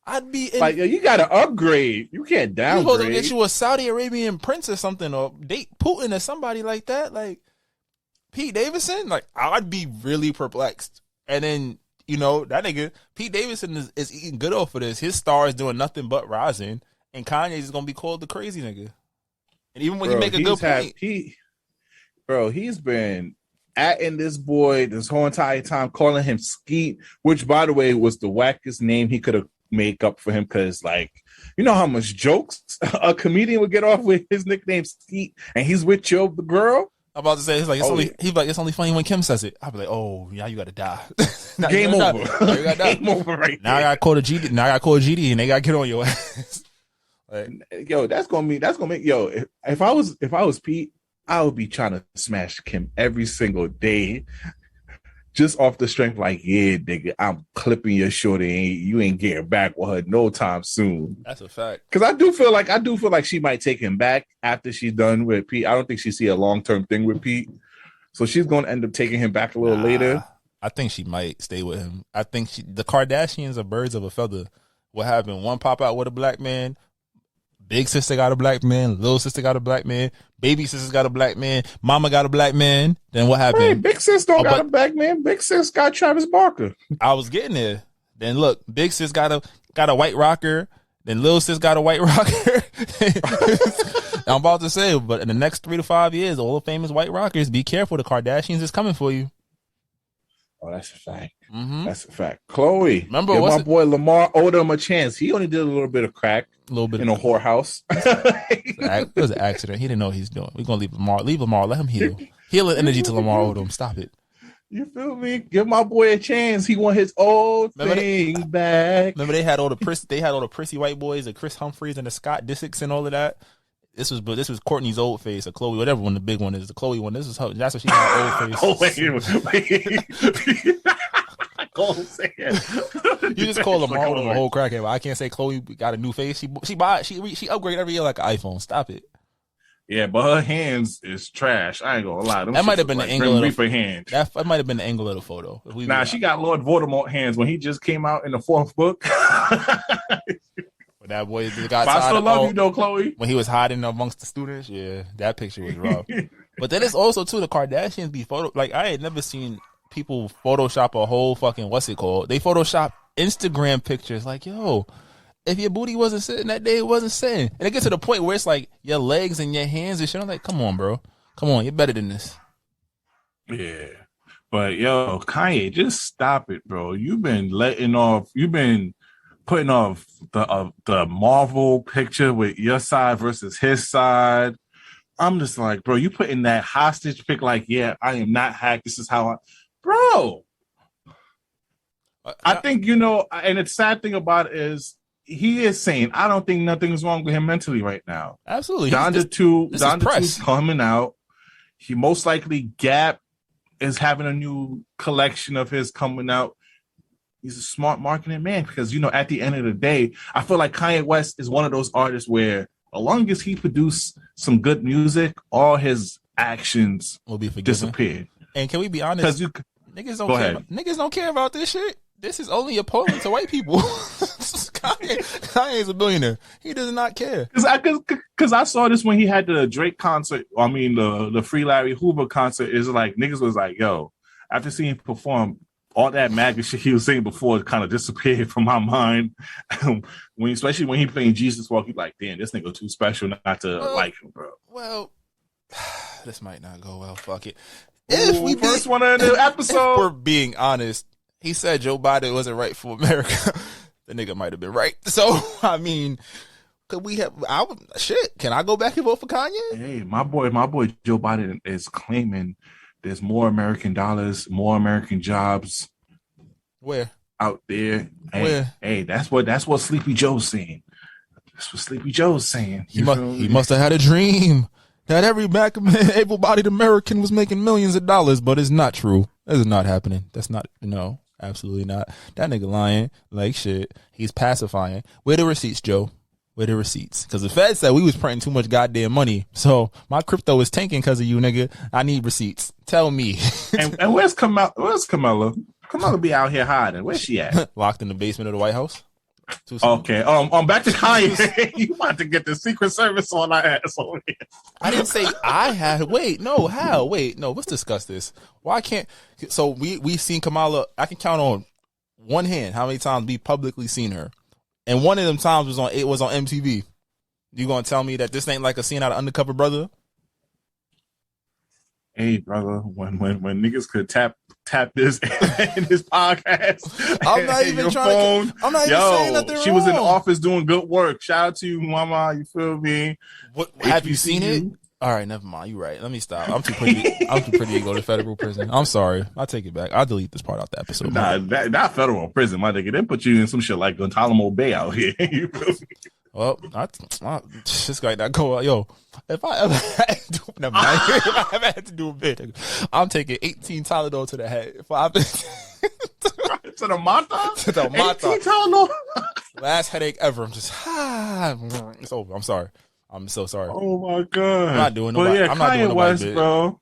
I'd be like, yo, you gotta upgrade. You can't downgrade. You supposed to get you a Saudi Arabian prince or something, or date Putin or somebody like that. Like Pete Davidson, like I'd be really perplexed. And then that nigga Pete Davidson is eating good off of this. His star is doing nothing but rising, and Kanye is gonna be called the crazy nigga. And even when he make a good point, he's been atting this boy this whole entire time, calling him Skeet, which, by the way, was the wackest name he could have made up for him. Because, like, you know how much jokes a comedian would get off with his nickname Skeet, and he's with the girl. I'm about to say it's only funny when Kim says it. I'll be like, oh yeah, you gotta die. Game over. You gotta die. Game over right now. There. I gotta call the GD. Now I gotta call GD, and they gotta get on your ass. Like, yo, that's gonna make yo. If I was Pete, I would be trying to smash Kim every single day, just off the strength. Like, yeah, nigga, I'm clipping your shorty. You ain't getting back with her no time soon. That's a fact. Because I do feel like she might take him back after she's done with Pete. I don't think she see a long-term thing with Pete, so she's gonna end up taking him back a little later. I think she might stay with him. I think the Kardashians are birds of a feather. What happened? One pop out with a black man. Big sister got a black man. Little sister got a black man. Baby sister got a black man. Mama got a black man. Then what happened? Hey, big sis don't got a black man. Big sis got Travis Barker. I was getting there. Then look, big sis got a white rocker. Then little sis got a white rocker. I'm about to say, but in the next 3 to 5 years, all the famous white rockers, be careful. The Kardashians is coming for you. Oh, that's a fact. Mm-hmm. That's a fact. Chloe, remember give my boy Lamar Odom a chance. He only did a little bit of crack, a little bit in a whorehouse. It was an accident. He didn't know what he's doing. We're gonna leave Lamar. Let him heal. Healing energy to Lamar Odom. Stop it. You feel me? Give my boy a chance. He want his old thing back. Remember they had all the prissy white boys, the Chris Humphreys and the Scott Disick's and all of that. This was Courtney's old face, or Chloe, whatever one the big one is. The Chloe one. This is her. That's what she had old face. Oh wait. Go say it. You just call Lamar Odom a whole crackhead. I can't say Chloe got a new face. She upgrade every year like an iPhone. Stop it. Yeah, but her hands is trash. I ain't gonna lie. That might have been the angle of the hand. That might have been the angle of the photo. Nah, she got Lord Voldemort hands when he just came out in the 4th book. That boy got I still love you though, Chloe. When he was hiding amongst the students, yeah, that picture was rough. But then it's also too the Kardashians be like I had never seen people Photoshop a whole fucking what's it called? They Photoshop Instagram pictures. Like, yo, if your booty wasn't sitting that day, it wasn't sitting. And it gets to the point where it's like your legs and your hands and shit. I'm like, come on, bro. Come on, you're better than this. Yeah. But yo, Kanye, just stop it, bro. You've been putting off the Marvel picture with your side versus his side. I'm just like, bro, you putting that hostage pick like, yeah, I am not hacked. This is how bro. I think, and the sad thing about it is he is saying, I don't think nothing's wrong with him mentally right now. Absolutely. Donda 2's coming out. He most likely Gap is having a new collection of his coming out. He's a smart marketing man because, at the end of the day, I feel like Kanye West is one of those artists where as long as he produce some good music, all his actions will be forgiven. Disappeared. And can we be honest? Niggas don't care about this shit. This is only appalling to white people. Kanye is a billionaire. He does not care. Because I saw this when he had the Drake concert. I mean, the Free Larry Hoover concert. Is like niggas was like, yo, after seeing him perform, all that MAGA shit he was saying before kind of disappeared from my mind. Especially when he playing Jesus Walk, he like, damn, this nigga too special not to like him, bro. Well, this might not go well. Fuck it. First one of the episode. If we're being honest, he said Joe Biden wasn't right for America. The nigga might have been right. So, I mean, can I go back and vote for Kanye? Hey, my boy Joe Biden is claiming there's more American dollars, more American jobs. Where? Out there. Where? Hey, that's what Sleepy Joe's saying. That's what Sleepy Joe's saying. He must have had a dream that every able-bodied American was making millions of dollars, but it's not true. That's not happening. No, absolutely not. That nigga lying like shit. He's pacifying. Where the receipts, Joe? Where the receipts? Because the Fed said we was printing too much goddamn money. So my crypto is tanking because of you, nigga. I need receipts. Tell me. and where's Kamala? Where's Kamala? Kamala be out here hiding. Where's she at? Locked in the basement of the White House. Okay. Back to Kanye. You want to get the Secret Service on our ass over here. I didn't say I had. Wait, no. How? Wait, no. Let's discuss this. Why can't? So we seen Kamala. I can count on one hand how many times we publicly seen her. And one of them times was on MTV. You gonna tell me that this ain't like a scene out of Undercover Brother? Hey, brother, when niggas could tap this in this podcast, I'm not even trying to. I'm not even saying nothing wrong. She was in the office doing good work. Shout out to you, mama. You feel me? What have you seen it? All right, never mind. You're right. Let me stop. I'm too pretty. I'm too pretty to go to federal prison. I'm sorry. I'll take it back. I'll delete this part out the episode. Nah, not federal prison, my nigga. They put you in some shit like Guantanamo Bay out here. You feel me? Well, this guy that go yo. If I ever had to do, never mind. If I ever had to do a bit, I'm taking 18 Tylenol to the head. If I to the mata, to the mata. 18 Tylenol. Last headache ever. I'm just it's over. I'm sorry. I'm so sorry. Oh my god. I'm not doing nobody. Yeah, I'm not doing Kanye West, bit. bro.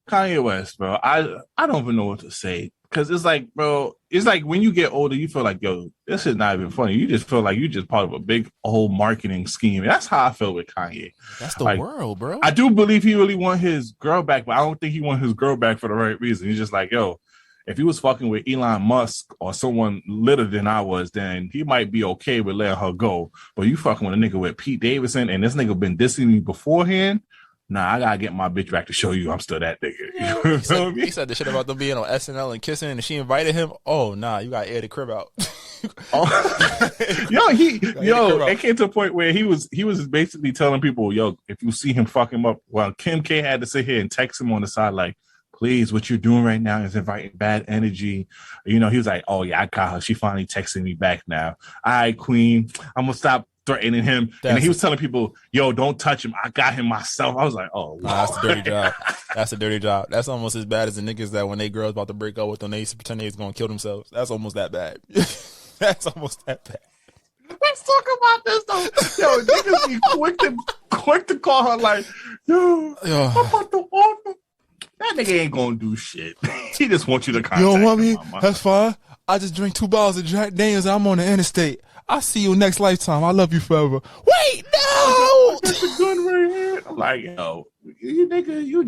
Kanye West, bro. I don't even know what to say. Cause it's like, bro, it's like when you get older, you feel like, yo, this is not even funny. You just feel like you just part of a big whole marketing scheme. That's how I feel with Kanye. That's the world, bro. I do believe he really want his girl back, but I don't think he want his girl back for the right reason. He's just like, yo, if he was fucking with Elon Musk or someone litter than I was, then he might be okay with letting her go. But you fucking with a nigga with Pete Davidson and this nigga been dissing me beforehand. Nah, I gotta get my bitch back to show you I'm still that nigga. He said the shit about them being on SNL and kissing, and she invited him. Oh, nah, you gotta air the crib out. It came to a point where he was basically telling people, yo, if you see him fuck him up, well, Kim K had to sit here and text him on the side like, please, what you're doing right now is inviting bad energy. You know, he was like, oh yeah, I got her. She finally texting me back now. All right, queen, I'm gonna stop threatening him. And he was telling people, yo, don't touch him. I got him myself. I was like, oh, nah, that's a dirty job. That's a dirty job. That's almost as bad as the niggas that when they girls about to break up with them, they used to pretend they was gonna kill themselves. That's almost that bad. That's almost that bad. Let's talk about this though. Yo, niggas be quick to call her like, yo. I'm about to offer. That nigga ain't gonna do shit. He just wants you to contact him. You don't want me? That's fine. I just drank 2 bottles of Jack Daniels. I'm on the interstate. I'll see you next lifetime. I love you forever. Wait, no! I got the gun right here. I'm like, yo, you nigga, you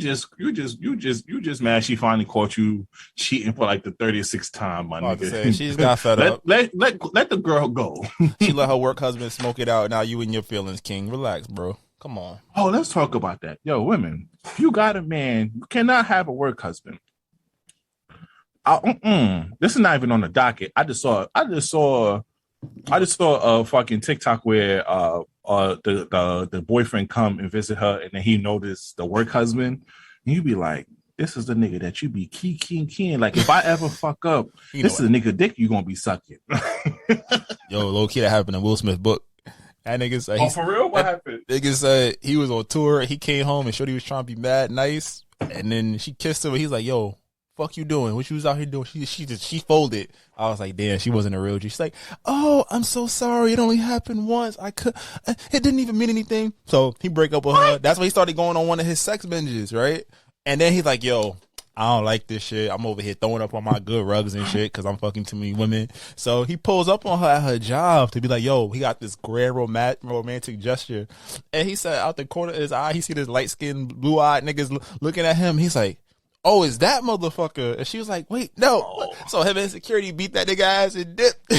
just mad she finally caught you cheating for like the 36th time, my nigga. Say, she's got fed up. Let the girl go. She let her work husband smoke it out. Now you and your feelings, King. Relax, bro. Come on. Oh, let's talk about that. Yo, women, if you got a man, you cannot have a work husband. This is not even on the docket. I just saw a fucking TikTok where the boyfriend come and visit her, and then he noticed the work husband, and you be like, this is the nigga that you be keying. Like, if I ever fuck up, this is the nigga dick you gonna be sucking. Yo, low key, that happened in Will Smith's book. That nigga said, for real? What happened? Nigga said he was on tour. He came home and shorty was trying to be mad nice, and then she kissed him. And he's like, "Yo, fuck you doing? What you was out here doing?" She folded. I was like, "Damn, she wasn't a real G." She's like, "Oh, I'm so sorry. It only happened once. It didn't even mean anything." So he break up with her. That's why he started going on one of his sex binges, right? And then he's like, "Yo, I don't like this shit. I'm over here throwing up on my good rugs and shit because I'm fucking too many women." So he pulls up on her at her job to be like, yo, he got this grand romantic gesture. And he said out the corner of his eye, he see this light-skinned, blue-eyed niggas looking at him. He's like, oh, is that motherfucker? And she was like, wait, no. Oh. So him and security beat that nigga ass and dipped.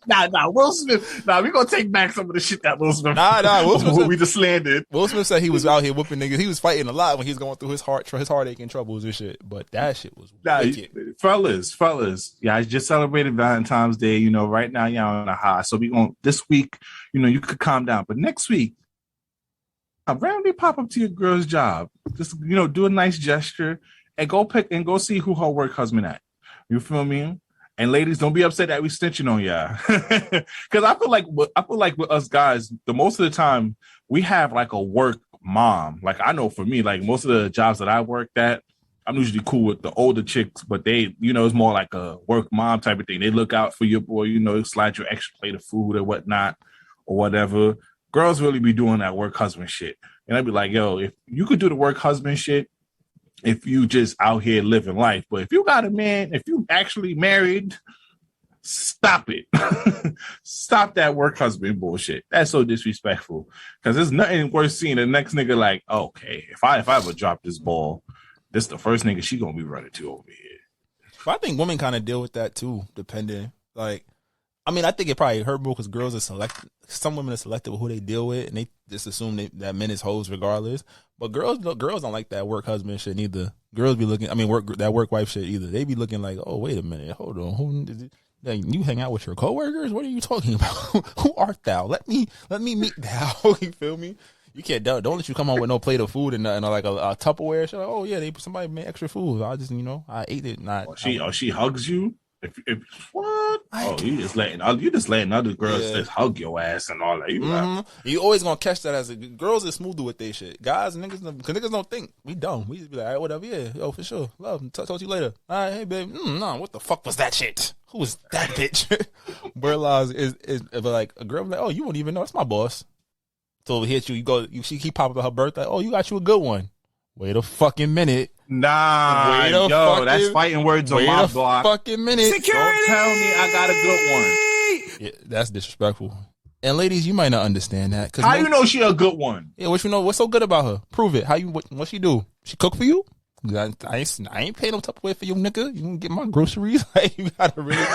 Nah, Will Smith. Nah, we gonna take back some of the shit that Will Smith. Will Smith we just slandered. Will Smith said he was out here whooping niggas. He was fighting a lot when he was going through his heartache and troubles and shit. But that shit was wicked. Fellas. Yeah, I just celebrated Valentine's Day. You know, right now y'all on a high. So we gonna this week. You know, you could calm down. But next week, I randomly pop up to your girl's job. Just do a nice gesture and go see who her work husband at. You feel me? And ladies, don't be upset that we snitching on y'all. Because I feel like with us guys, the most of the time we have like a work mom. Like I know for me, like most of the jobs that I worked at, I'm usually cool with the older chicks, but they, it's more like a work mom type of thing. They look out for your boy, slide your extra plate of food or whatnot or whatever. Girls really be doing that work husband shit. And I'd be like, yo, if you could do the work husband shit, if you just out here living life. But if you got a man, if you actually married, stop it. Stop that work husband bullshit. That's so disrespectful. Because there's nothing worse seeing the next nigga like, okay, if I ever drop this ball, this the first nigga she gonna be running to over here. But I think women kind of deal with that too, depending. Like, I mean, I think it probably hurt more because girls are some women are selective with who they deal with, and they just assume that men is hoes regardless. But girls don't like that work husband shit neither. Girls be looking, that work wife shit either. They be looking like, oh, wait a minute, hold on, who is it? You hang out with your coworkers? What are you talking about? Who art thou? Let me meet thou. You feel me? You can't don't let you come home with no plate of food and nothing, or like a Tupperware shit. Like, oh yeah, somebody made extra food. I just I ate it. She hugs you. If what? You just letting other girls just hug your ass and all that. You always gonna catch that as girls are smoother with their shit. Guys and niggas, because niggas don't think. We dumb. We just be like, all right, whatever. Yeah, yo, for sure. Love. Talk to you later. All right, hey babe. No, what the fuck was that shit? Who was that bitch? Burlaws is like a girl like, oh, you won't even know. It's my boss. So it hits you. She keep popping up her birthday. Oh, you got you a good one. Wait a fucking minute. Nah, that's fighting words on my block. Fucking minute. Security! Don't tell me I got a good one. Yeah, that's disrespectful. And ladies, you might not understand that. How you know she a good one? Yeah, what you know? What's so good about her? Prove it. What she do? She cook for you? I ain't paying no Tupperware for you, nigga. You can get my groceries. Like, you gotta really,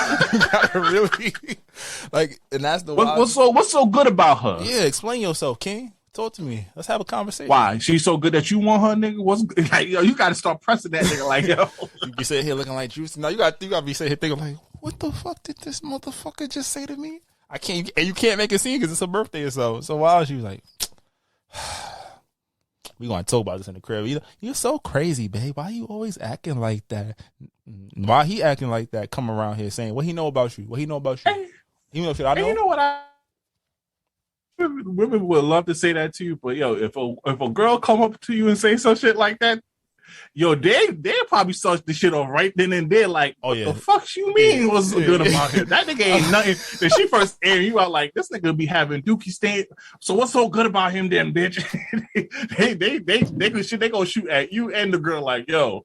like, and that's the what's so good about her? Yeah, explain yourself, King. Talk to me. Let's have a conversation. Why? She's so good that you want her, nigga? What's like? Yo, you got to start pressing that nigga like, yo. You be sitting here looking like juice. Now you got to be sitting here thinking like, what the fuck did this motherfucker just say to me? I can't, and you can't make a scene because it's her birthday or so. So why was she like, we gonna talk about this in the crib? You're so crazy, babe. Why you always acting like that? Why he acting like that? Come around here saying what he know about you? What he know about you? Hey, you know shit I know. You know what women would love to say that to you, but yo, if a girl come up to you and say some shit like that, yo, they probably start the shit off right then and there. Like, what the fuck you mean? What's so good about him? That nigga ain't nothing. Then she first air you out like this nigga be having dookie stain. So what's so good about him, then, bitch? they gonna shoot at you and the girl like, yo,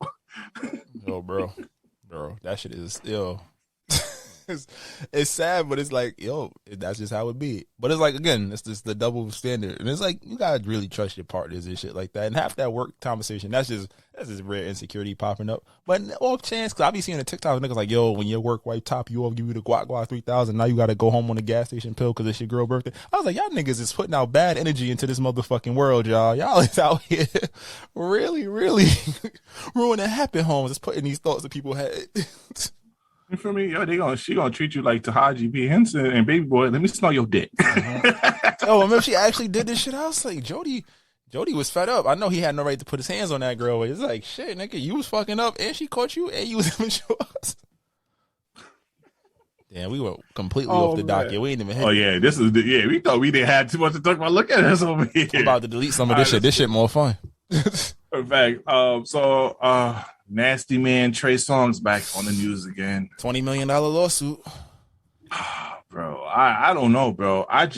bro, that shit is it's sad, but it's like, yo, that's just how it be. But it's like, again, it's just the double standard, and it's like you gotta really trust your partners and shit like that. And half that work conversation, that's just rare insecurity popping up. But off chance, because I be seeing the TikTok niggas like, yo, when your work wife top you off, give you the guac 3000, now you gotta go home on the gas station pill because it's your girl birthday. I was like, y'all niggas is putting out bad energy into this motherfucking world, y'all. Y'all is out here really, really ruining happy homes. It's putting these thoughts in people's head. You feel me? Yo, she gonna treat you like Taj B. Henson and Baby Boy. Let me smell your dick. Oh, I remember she actually did this shit. I was like, Jody was fed up. I know he had no right to put his hands on that girl. It's like, shit, nigga, you was fucking up and she caught you and you was immature. Damn, we were completely off the docket. We ain't even hit. Oh yeah, we thought we didn't have too much to talk about. Look at us over here. I'm about to delete some of this shit. This shit more fun. In fact, Nasty Man Trey Songz back on the news again. $20 million lawsuit. Bro, I don't know, bro. And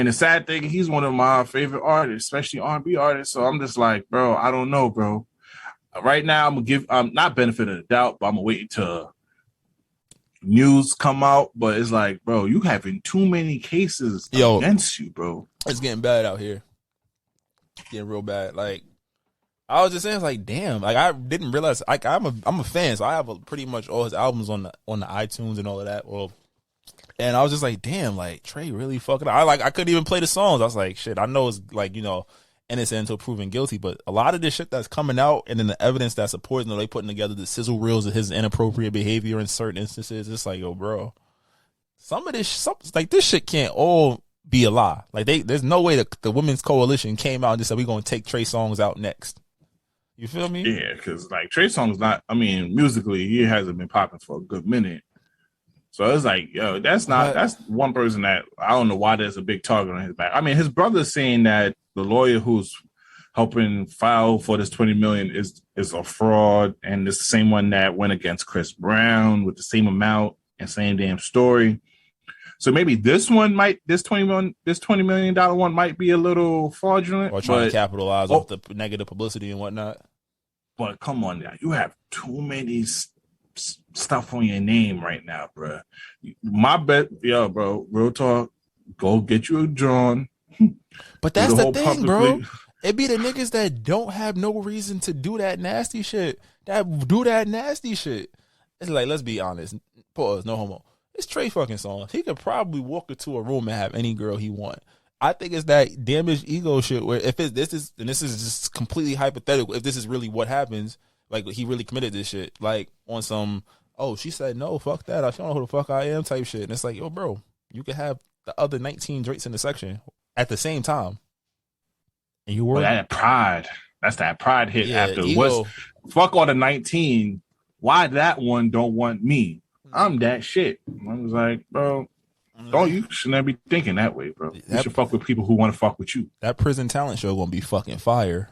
the sad thing, he's one of my favorite artists, especially R&B artists. So I'm just like, bro, I don't know, bro. Right now, I'm not benefit of the doubt, but I'm gonna wait till news come out. But it's like, bro, you having too many cases against you, bro. It's getting bad out here. Getting real bad. Like, I was just saying, it's like, damn. Like, I didn't realize. Like, I'm a fan, so I have pretty much all his albums on the iTunes and all of that. Well, and I was just like, damn. Like, Trey really fucking. I couldn't even play the songs. I was like, shit. I know it's like, innocent until proven guilty, but a lot of this shit that's coming out and then the evidence that supports, they putting together the sizzle reels of his inappropriate behavior in certain instances. It's like, yo, bro, some of this, like, this shit can't all be a lie. Like, there's no way that the Women's Coalition came out and just said, we're going to take Trey Songz out next. You feel me? Yeah, because like Trey Songz musically, he hasn't been popping for a good minute. So it's like, yo, that's one person that I don't know why there's a big target on his back. I mean, his brother's saying that the lawyer who's helping file for this $20 million is a fraud, and it's the same one that went against Chris Brown with the same amount and same damn story. So maybe this $20 million one might be a little fraudulent, or trying to capitalize off the negative publicity and whatnot. But come on now, you have too many stuff on your name right now, bro. My bet, bro, real talk, go get you a John. But that's the thing, bro. It be the niggas that don't have no reason to do that nasty shit. It's like, let's be honest. Pause, no homo. It's Trey fucking songs. He could probably walk into a room and have any girl he want. I think it's that damaged ego shit where if this is just completely hypothetical, if this is really what happens, like he really committed this shit, like on some, oh, she said no, fuck that, I don't know who the fuck I am type shit. And it's like, yo, bro, you could have the other 19 Drakes in the section at the same time. And you were that pride. That's that pride hit after ego. Fuck all the 19. Why that one don't want me? I'm that shit. I was like, bro, you should never be thinking that way, bro. You should fuck with people who want to fuck with you. That prison talent show gonna be fucking fire.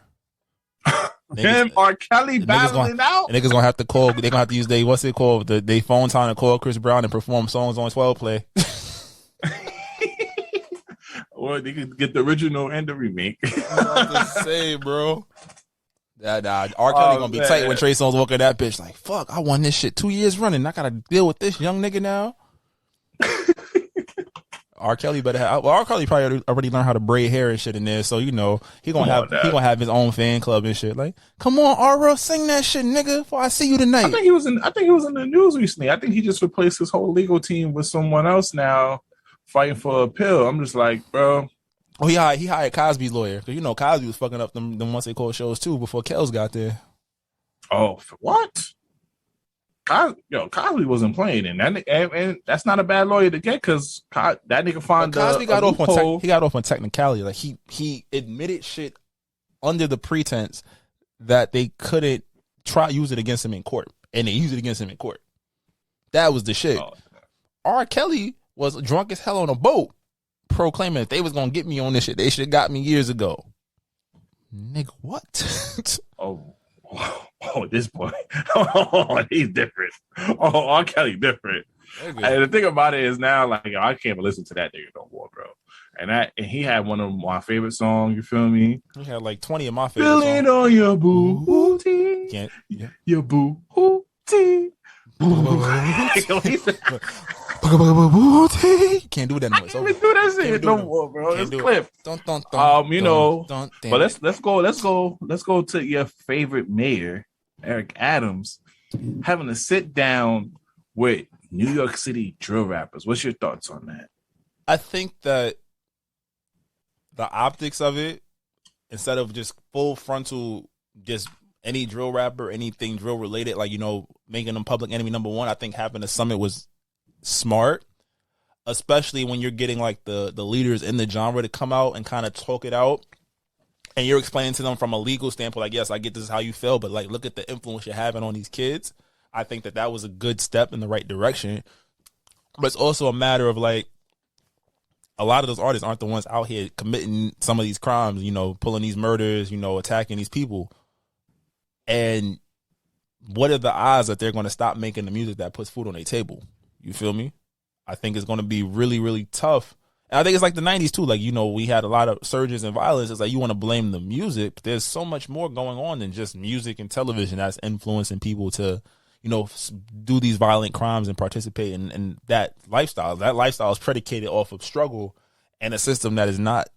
Him or Kelly battling out. Niggas gonna have to call. They gonna have to use they phone time to call Chris Brown and perform songs on 12 play. Or they could get the original and the remake. I'm just saying, bro. R. Kelly gonna be tight when Trey Songz walk in that bitch like, fuck, I won this shit 2 years running. I gotta deal with this young nigga now. R. Kelly better have. Well, R. Kelly probably already learned how to braid hair and shit in there, so you know he gonna have his own fan club and shit. Like, come on, R. Sing that shit, nigga, before I see you tonight. I think he was in the news recently. I think he just replaced his whole legal team with someone else now, fighting for a pill. I'm just like, bro. Oh, he hired Cosby's lawyer because you know Cosby was fucking up them once they called shows too before Kells got there. Oh, what? Cosby wasn't playing, and that's not a bad lawyer to get because that nigga found Cosby got off on technicality. Like he admitted shit under the pretense that they couldn't use it against him in court, and they used it against him in court. That was the shit. R. Kelly was drunk as hell on a boat, proclaiming that they was gonna get me on this shit. They should have got me years ago. Nigga, what? Oh, this boy. Oh, he's different. Oh, R. Kelly different. And the thing about it is now, like, I can't even listen to that nigga no more, bro. And he had one of my favorite songs, you feel me? He had like 20 of my favorite songs. Feeling on your booty. Your booty. Can't do that no more. I can't even do that shit no more, bro. It's clip. But let's go to your favorite mayor, Eric Adams, having to sit down with New York City drill rappers. What's your thoughts on that? I think that the optics of it, instead of just full frontal, just any drill rapper, anything drill related, like, you know, making them public enemy number one, I think having a summit was smart, especially when you're getting like the leaders in the genre to come out and kind of talk it out, and you're explaining to them from a legal standpoint, like, yes, I get this is how you feel, but like, look at the influence you're having on these kids. I think that was a good step in the right direction, but it's also a matter of like, a lot of those artists aren't the ones out here committing some of these crimes, you know, pulling these murders, you know, attacking these people. And what are the odds that they're going to stop making the music that puts food on their table? You feel me? I think it's going to be really, really tough. And I think it's like the 90s too. Like, you know, we had a lot of surges in violence. It's like you want to blame the music, but there's so much more going on than just music and television that's influencing people to, you know, do these violent crimes and participate in that lifestyle. That lifestyle is predicated off of struggle and a system that is not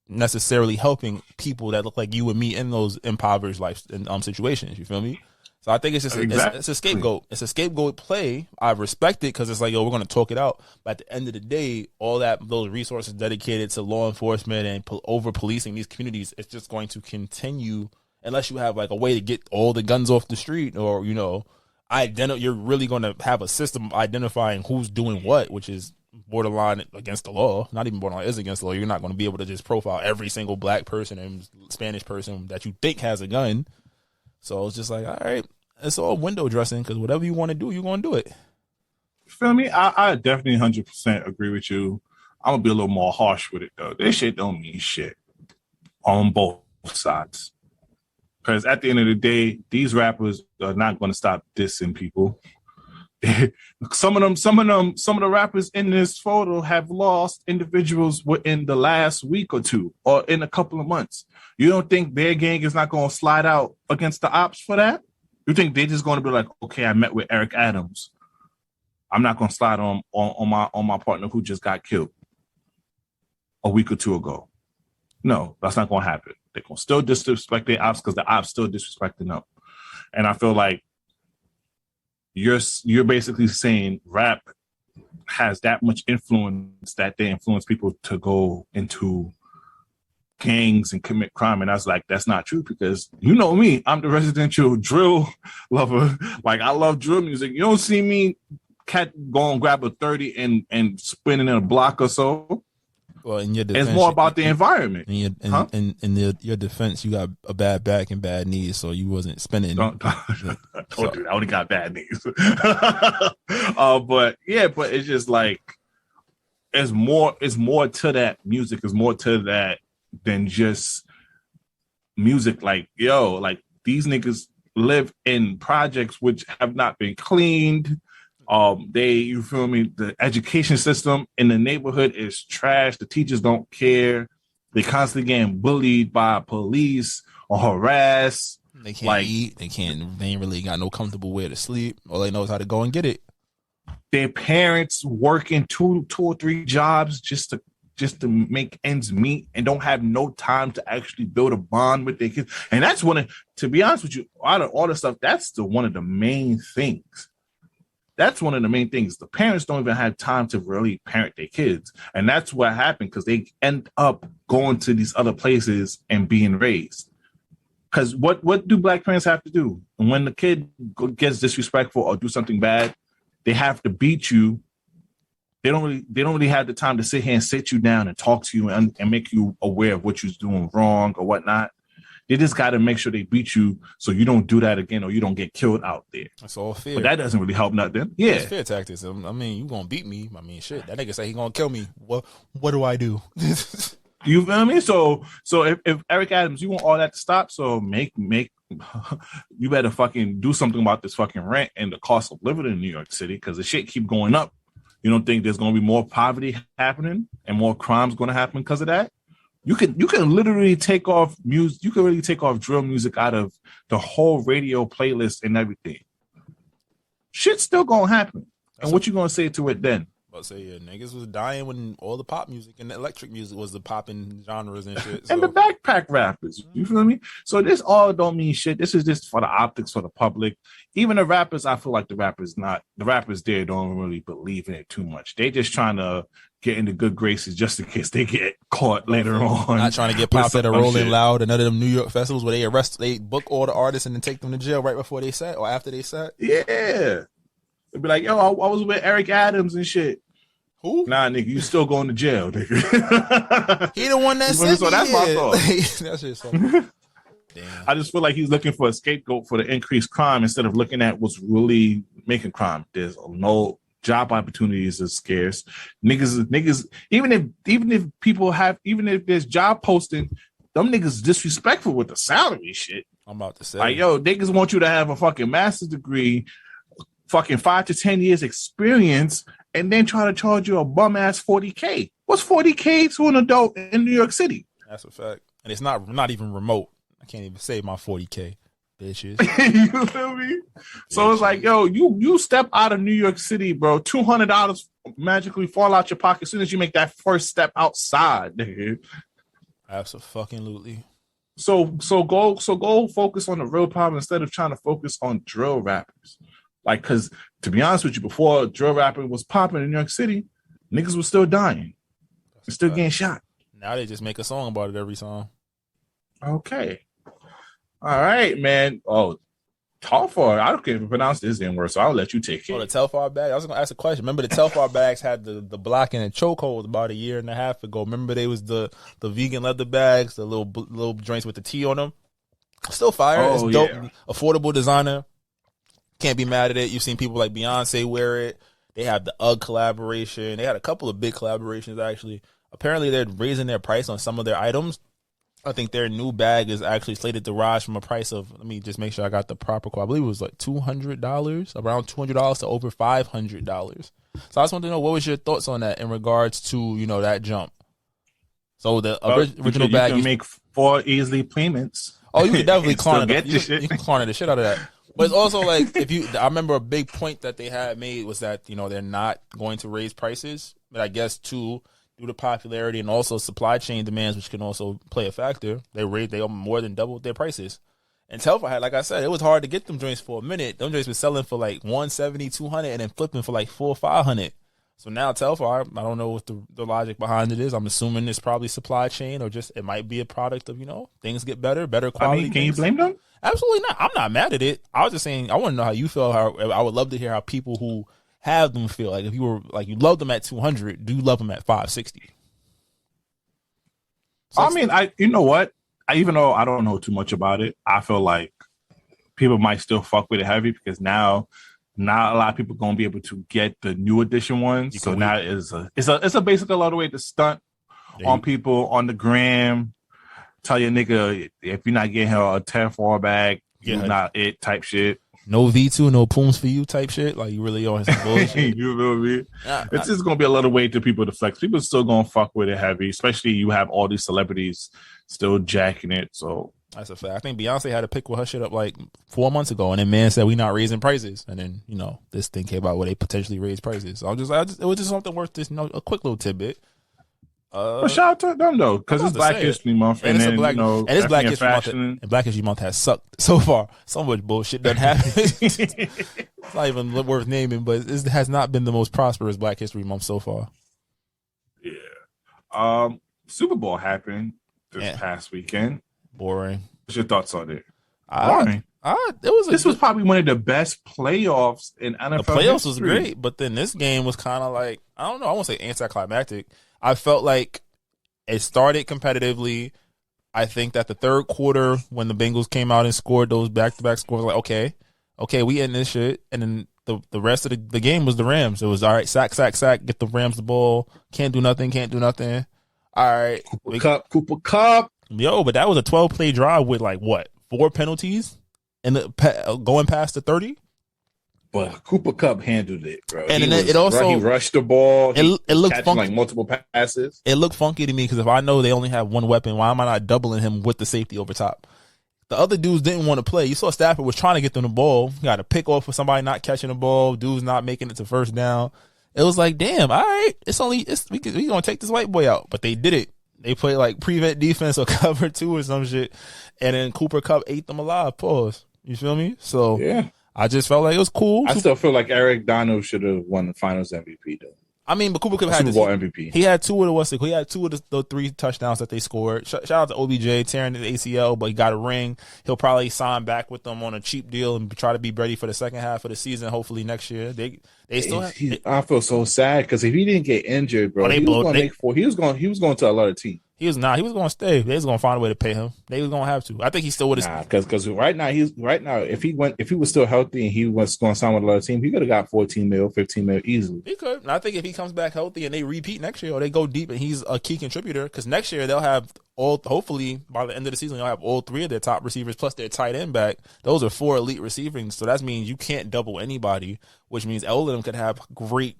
necessarily helping people that look like you and me in those impoverished life situations. You feel me? So I think it's just it's a scapegoat. It's a scapegoat play. I respect it because it's like, yo, we're going to talk it out. But at the end of the day, all those resources dedicated to law enforcement and over policing these communities, it's just going to continue unless you have like a way to get all the guns off the street, or, you know, you're really going to have a system identifying who's doing what, which is borderline against the law. Not even borderline, is against the law. You're not going to be able to just profile every single black person and Spanish person that you think has a gun. So it's just like, all right, it's all window dressing, because whatever you want to do, you're going to do it. Feel me? I definitely 100% agree with you. I'm going to be a little more harsh with it, though. This shit don't mean shit on both sides. Because at the end of the day, these rappers are not going to stop dissing people. Some of the rappers in this photo have lost individuals within the last week or two, or in a couple of months. You don't think their gang is not going to slide out against the ops for that? You think they're just going to be like, okay, I met with Eric Adams, I'm not going to slide on my partner who just got killed a week or two ago? No, that's not going to happen. They're going to still disrespect their ops because the ops still disrespecting them. And I feel like you're basically saying rap has that much influence that they influence people to go into gangs and commit crime. And I was like, that's not true, because you know me, I'm the residential drill lover. Like, I love drill music. You don't see me go and grab a 30 and spin it in a block or so. Well, in your defense, it's more about the environment. In your defense, you got a bad back and bad knees, so you wasn't spinning. Don't do that. I only got bad knees. But it's just like, it's more to that music. It's more to that than just music. Like, yo, like, these niggas live in projects which have not been cleaned. You feel me? The education system in the neighborhood is trash. The teachers don't care. They constantly getting bullied by police or harassed. They can't eat. They ain't really got no comfortable way to sleep. All they know is how to go and get it. Their parents working two or three jobs just to make ends meet, and don't have no time to actually build a bond with their kids. And that's to be honest with you, out of all the stuff, that's one of the main things. That's one of the main things. The parents don't even have time to really parent their kids. And that's what happened, because they end up going to these other places and being raised. Because what do black parents have to do? And when the kid gets disrespectful or do something bad, they have to beat you. They don't really have the time to sit here and sit you down and talk to you and make you aware of what you're doing wrong or whatnot. They just got to make sure they beat you so you don't do that again, or you don't get killed out there. That's all fear. But that doesn't really help nothing. Yeah. It's fear tactics. I mean, you going to beat me. I mean, shit. That nigga say he going to kill me. What do I do? You feel me? So if Eric Adams, you want all that to stop, so make you better fucking do something about this fucking rent and the cost of living in New York City, because the shit keep going up. You don't think there's going to be more poverty happening and more crimes going to happen because of that? You can literally take off music. You can really take off drill music out of the whole radio playlist and everything. Shit's still gonna happen. And what you gonna say to it then? I'll say, yeah, niggas was dying when all the pop music and the electric music was the popping genres and shit. So. And the backpack rappers, you feel me? So this all don't mean shit. This is just for the optics, for the public. Even the rappers, I feel like the rappers there don't really believe in it too much. They just trying to get into good graces just in case they get caught later on. Not trying to get popped at a Rolling Loud and none of them New York festivals where they book all the artists and then take them to jail right before they set or after they set. Yeah. They'd be like, yo, I was with Eric Adams and shit. Who? Nah, nigga, you still going to jail, nigga. He the one that said so that's my thought. That's just something. Damn. I just feel like he's looking for a scapegoat for the increased crime instead of looking at what's really making crime. There's no job opportunities are scarce. Niggas, even if there's job posting, them niggas disrespectful with the salary shit. I'm about to say, like, yo, niggas want you to have a fucking master's degree, fucking 5 to 10 years experience, and then try to charge you a bum ass $40K. What's $40K to an adult in New York City? That's a fact, and it's not even remote. I can't even save my $40K, bitches. You feel me? So it's like, yo, you step out of New York City, bro. $200 magically fall out your pocket as soon as you make that first step outside, nigga. Absolutely. So go focus on the real problem instead of trying to focus on drill rappers. Like, because to be honest with you, before drill rapper was popping in New York City, niggas was still dying, still getting shot. Now they just make a song about it every song. Okay. All right, man. Oh, Telfar. I can't even pronounce this N word, so I'll let you take it. Oh, the Telfar bag. I was going to ask a question. Remember the Telfar bags had the block and the chokehold about a year and a half ago. Remember they was the vegan leather bags, the little joints with the T on them. Still fire. Oh, it's dope. Yeah. Affordable designer. Can't be mad at it. You've seen people like Beyonce wear it. They have the UGG collaboration. They had a couple of big collaborations, actually. Apparently, they're raising their price on some of their items. I think their new bag is actually slated to rise from a price of, let me just make sure I got the proper quote. I believe it was like $200, around $200 to over $500. So I just wanted to know, what was your thoughts on that in regards to, that jump? So the original bag. You can make 4 easily payments. Oh, you can definitely clone it. You can clone the shit out of that. But it's also like, I remember a big point that they had made was that, they're not going to raise prices. But I guess due to popularity and also supply chain demands, which can also play a factor, they more than doubled their prices. And Telfar had, like I said, it was hard to get them joints for a minute. Them joints were selling for like $170, $200 and then flipping for like $400, $500. So now Telfar, I don't know what the logic behind it is. I'm assuming it's probably supply chain or just it might be a product of, things get better quality. I mean, can you blame them? Absolutely not. I'm not mad at it. I was just saying I want to know how you feel. I would love to hear how people who have them feel. Like if you were like you love them at 200, do you love them at 560? So you know what? Even though I don't know too much about it, I feel like people might still fuck with it heavy because now not a lot of people gonna be able to get the new edition ones. So now it's a basically a lot of way to stunt on people on the gram. Tell your nigga if you're not getting her a 10-4 bag, you're not it type shit. No V2, no pooms for you type shit. Like you really on some bullshit. You feel me? It's just gonna be a lot of way to people to flex. People still gonna fuck with it heavy, especially you have all these celebrities still jacking it. So that's a fact. I think Beyonce had to pick with her shit up like 4 months ago, and then man said we not raising prices, and then this thing came out where they potentially raise prices. So it was just something worth this, a quick little tidbit. But shout out to them though, because it's Black History Month, and then it's Black History Month, and Black History Month has sucked so far. So much bullshit done happened. It's not even worth naming, but it has not been the most prosperous Black History Month so far. Yeah. Super Bowl happened this past weekend. Boring. What's your thoughts on it? Boring. This was probably one of the best playoffs in NFL. The playoffs history. was great, but then this game was kind of like, I don't know, I won't say anticlimactic. I felt like it started competitively. I think that the third quarter, when the Bengals came out and scored those back-to-back scores, like, okay, we in this shit. And then the rest of the game was the Rams. It was, all right, sack, get the Rams the ball. Can't do nothing. All right. Cooper Kupp. Yo, but that was a 12-play drive with, like, what, 4 penalties? And going past the 30? But Cooper Kupp handled it, bro. And he rushed the ball. It looked funky. Like multiple passes. It looked funky to me because if I know they only have one weapon, why am I not doubling him with the safety over top? The other dudes didn't want to play. You saw Stafford was trying to get them the ball. Got a pick off for somebody not catching the ball. Dudes not making it to first down. It was like, damn, all right, we gonna take this white boy out. But they did it. They played like prevent defense or cover 2 or some shit, and then Cooper Kupp ate them alive. Pause. You feel me? So yeah. I just felt like it was cool. I still feel like Eric Donald should have won the Finals MVP though. I mean, but Cooper Kupp had Super Bowl MVP. He had 2 of the 3 touchdowns that they scored. Shout out to OBJ tearing the ACL, but he got a ring. He'll probably sign back with them on a cheap deal and try to be ready for the second half of the season. Hopefully next year. They still have. I feel so sad because if he didn't get injured, bro, he was going to a lot of teams. He was going to stay. They was going to find a way to pay him. They was going to have to. I think he still would have. Because right now if he was still healthy and he was going to sign with a lot of teams, he could have got 14 mil, 15 mil easily. He could. And I think if he comes back healthy and they repeat next year or they go deep and he's a key contributor, because next year they'll have hopefully by the end of the season they'll have all 3 of their top receivers plus their tight end back. Those are 4 elite receivers. So that means you can't double anybody, which means all of them could have a great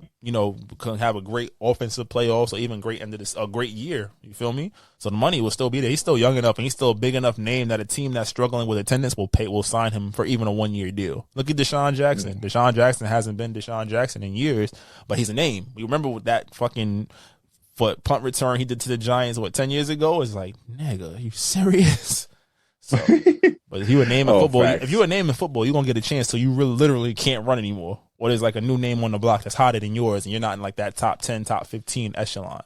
offensive playoffs or even a great year. You feel me? So the money will still be there. He's still young enough and he's still a big enough name that a team that's struggling with attendance will sign him for even a 1-year deal. Look at Deshaun Jackson. Mm-hmm. Deshaun Jackson hasn't been Deshaun Jackson in years, but he's a name. You remember with that fucking punt return he did to the Giants 10 years ago? It's like, nigga, are you serious? So, but if you were naming football, facts. if you were naming football, you're gonna get a chance. So you really literally can't run anymore. Or there's like a new name on the block that's hotter than yours, and you're not in like that top 10, top 15 echelon.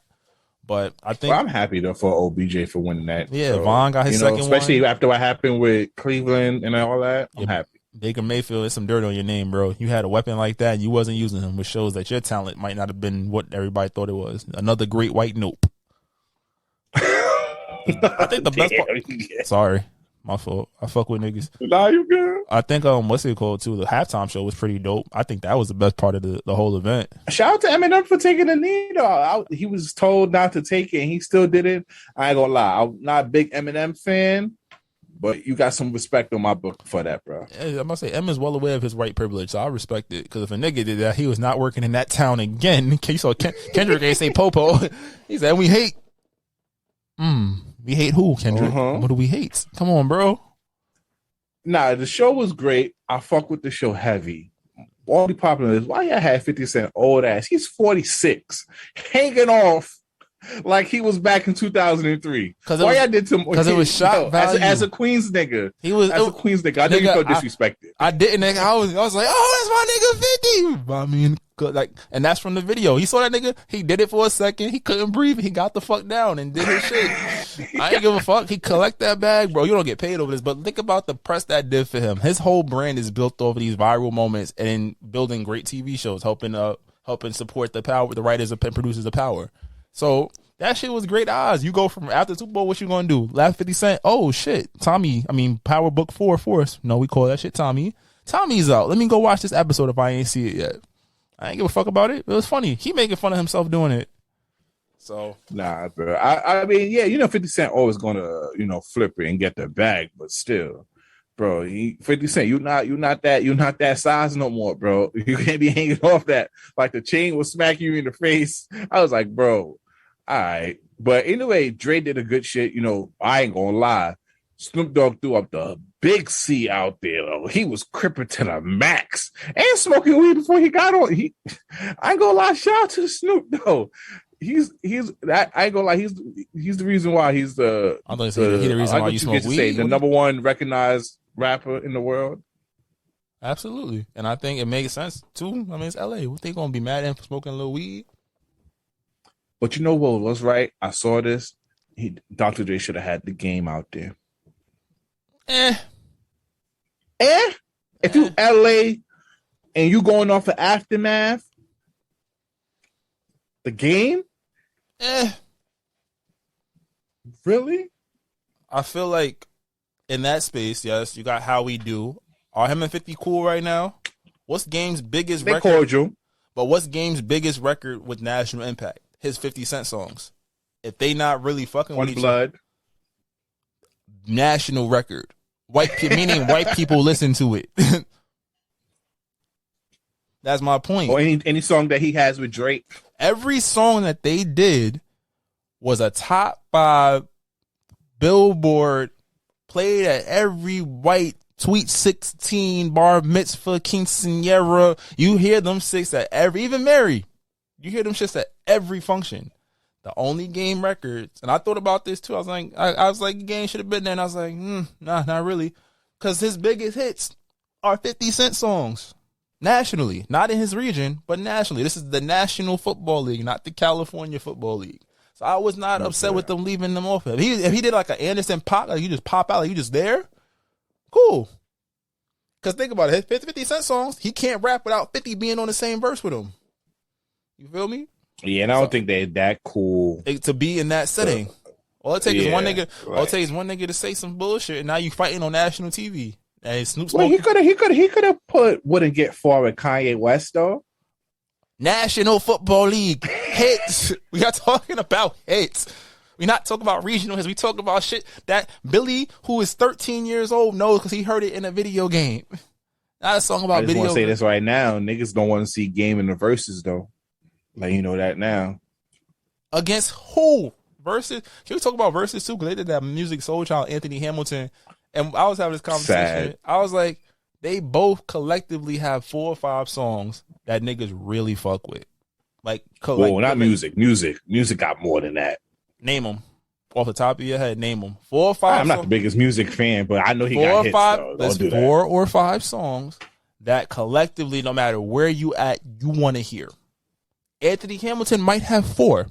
But I think I'm happy though for OBJ for winning that. Yeah, so, Vaughn got his second especially one. After what happened with Cleveland and all that. I'm happy. Baker Mayfield, there's some dirt on your name, bro. You had a weapon like that and you wasn't using him, which shows that your talent might not have been what everybody thought it was. Another great white nope. I think the best part. Sorry, my fault. I fuck with niggas. Nah, you good. I think what's it called too? The halftime show was pretty dope. I think that was the best part of the whole event. Shout out to Eminem for taking the knee though. He was told not to take it and he still did it. I ain't gonna lie, I'm not a big Eminem fan, but you got some respect on my book for that, bro. Yeah, I must say, Em is well aware of his white privilege, so I respect it. Because if a nigga did that, he was not working in that town again. You saw Kendrick ain't say Popo. He said, we hate. We hate who, Kendrick? What do we hate? Come on, bro. Nah, the show was great. I fuck with the show heavy. All the popular is why y'all had 50 Cent old ass. He's 46, hanging off like he was back in 2003. Why y'all did to him? Because it was shock value. As a Queens nigga. A Queens nigga. I know you felt disrespected. I didn't. Nigga. I was like, oh, that's my nigga 50. I mean, like, and that's from the video. He saw that nigga. He did it for a second. He couldn't breathe. He got the fuck down and did his shit. I ain't give a fuck. He collect that bag, bro. You don't get paid over this, but think about the press that did for him. His whole brand is built over these viral moments and building great TV shows, helping support the power, the writers and producers of power. So that shit was great odds. You go from after the Super Bowl, what you gonna do? Laugh 50 Cent? Oh shit, Power Book 4 Force. No, we call that shit Tommy. Tommy's out. Let me go watch this episode if I ain't see it yet. I ain't give a fuck about it. It was funny. He making fun of himself doing it. So nah, bro. I mean, yeah, 50 Cent always gonna flip it and get the bag, but still, bro, 50 Cent, you're not that size no more, bro. You can't be hanging off that. Like the chain will smack you in the face. I was like, bro, all right. But anyway, Dre did a good shit. I ain't gonna lie. Snoop Dogg threw up the big C out there. Though. He was crippin' to the max and smoking weed before he got on. I ain't gonna lie. Shout out to Snoop though. I ain't gonna lie. He's the reason why he's the. I'm gonna say he's the reason why you smoke weed. The number one recognized rapper in the world. Absolutely, and I think it makes sense too. I mean, it's LA. What they gonna be mad at him for smoking a little weed? But you know what was right? I saw this. Dr. Dre should have had the game out there. If you LA and you going off of Aftermath, the game? Really? I feel like in that space, yes, you got How We Do. Are him and 50 cool right now? What's Game's biggest record? Cordial. But what's Game's biggest record with national impact? His 50 Cent songs. If they not really fucking with each other. National record. Meaning white people listen to it. That's my point. Or any song that he has with Drake. Every song that they did was a top 5 Billboard, played at every white Sweet 16, bar mitzvah, quinceañera. You hear them six at even Mary. You hear them shits at every function. The only Game records, and I thought about this too. I was like, Game should have been there, and I was like, nah, not really, because his biggest hits are 50 Cent songs nationally, not in his region, but nationally. This is the National Football League, not the California Football League. So I was not upset with them leaving them off. If he did like an Anderson pop, like you just pop out, like you just there, cool. Because think about it, his 50 Cent songs, he can't rap without 50 being on the same verse with him. You feel me? Yeah, and I don't think they're that cool to be in that setting. All it takes is one nigga. Right. All it takes is one nigga to say some bullshit, and now you fighting on national TV. And Snoop. Well, he could have put wouldn't get far with Kanye West though. National Football League hits. We are talking about hits. We're not talking about regional hits. We talk about shit that Billy, who is 13 years old, knows because he heard it in a video game. Not a song about video. I just want to say this right now. Niggas don't want to see Game in the verses though. Like, you know that now. Against who? Versus? Can we talk about versus too? Because they did that Music Soul Child, Anthony Hamilton. And I was having this conversation. Sad. I was like, they both collectively have 4 or 5 songs that niggas really fuck with. Like, whoa, not music. Music got more than that. Name them. Off the top of your head, name them. 4 or 5 I'm not the biggest music fan, but I know he got hits, though. There's 4 or 5 songs that collectively, no matter where you at, you want to hear. Anthony Hamilton might have 4.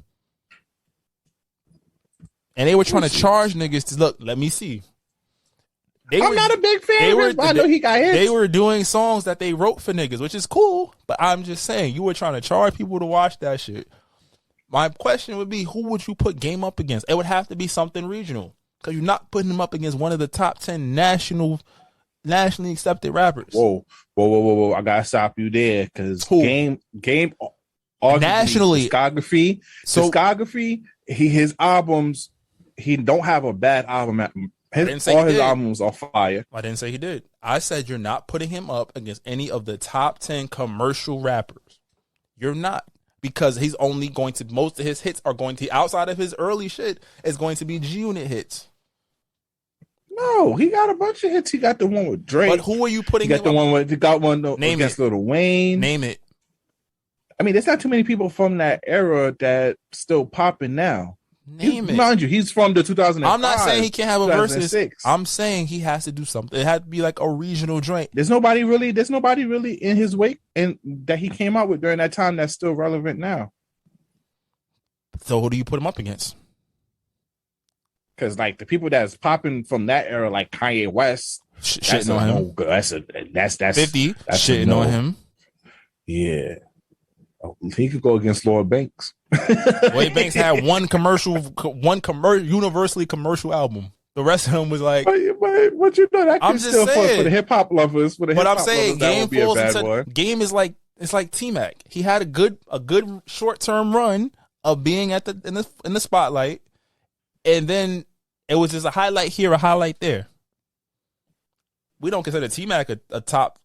And they were trying to charge niggas to look, let me see. I'm not a big fan, but I know he got hits. They were doing songs that they wrote for niggas, which is cool, but I'm just saying, you were trying to charge people to watch that shit. My question would be, who would you put Game up against? It would have to be something regional, because you're not putting him up against one of the top 10 nationally accepted rappers. Whoa. I gotta stop you there, because Game nationally discography, his albums, he don't have a bad album. His albums are fire. I didn't say he did. I said you're not putting him up against any of the top 10 commercial rappers. You're not. Because he's only going to, most of his hits are going to, outside of his early shit, is going to be G-Unit hits. No, he got a bunch of hits. He got the one with Drake. But who are you putting him up? He got one against Lil Wayne. Name it. I mean, there's not too many people from that era that still popping now. Name it. Mind you, he's from the 2005. I'm not saying he can't have a versus. 2006. I'm saying he has to do something. It had to be like a regional joint. There's nobody really in his wake and that he came out with during that time that's still relevant now. So who do you put him up against? Because like the people that's popping from that era, like Kanye West, Shitting on him. That's 50 that's shitting on him. Yeah. Oh, he could go against Lloyd Banks. Lloyd Banks had one universally commercial album. The rest of them was like. But you know that I'm could just still saying. for the hip hop lovers. But I'm saying Game falls into one. Game is like it's like T-Mac. He had a good short term run of being in the spotlight, and then it was just a highlight here, a highlight there. We don't consider T-Mac a top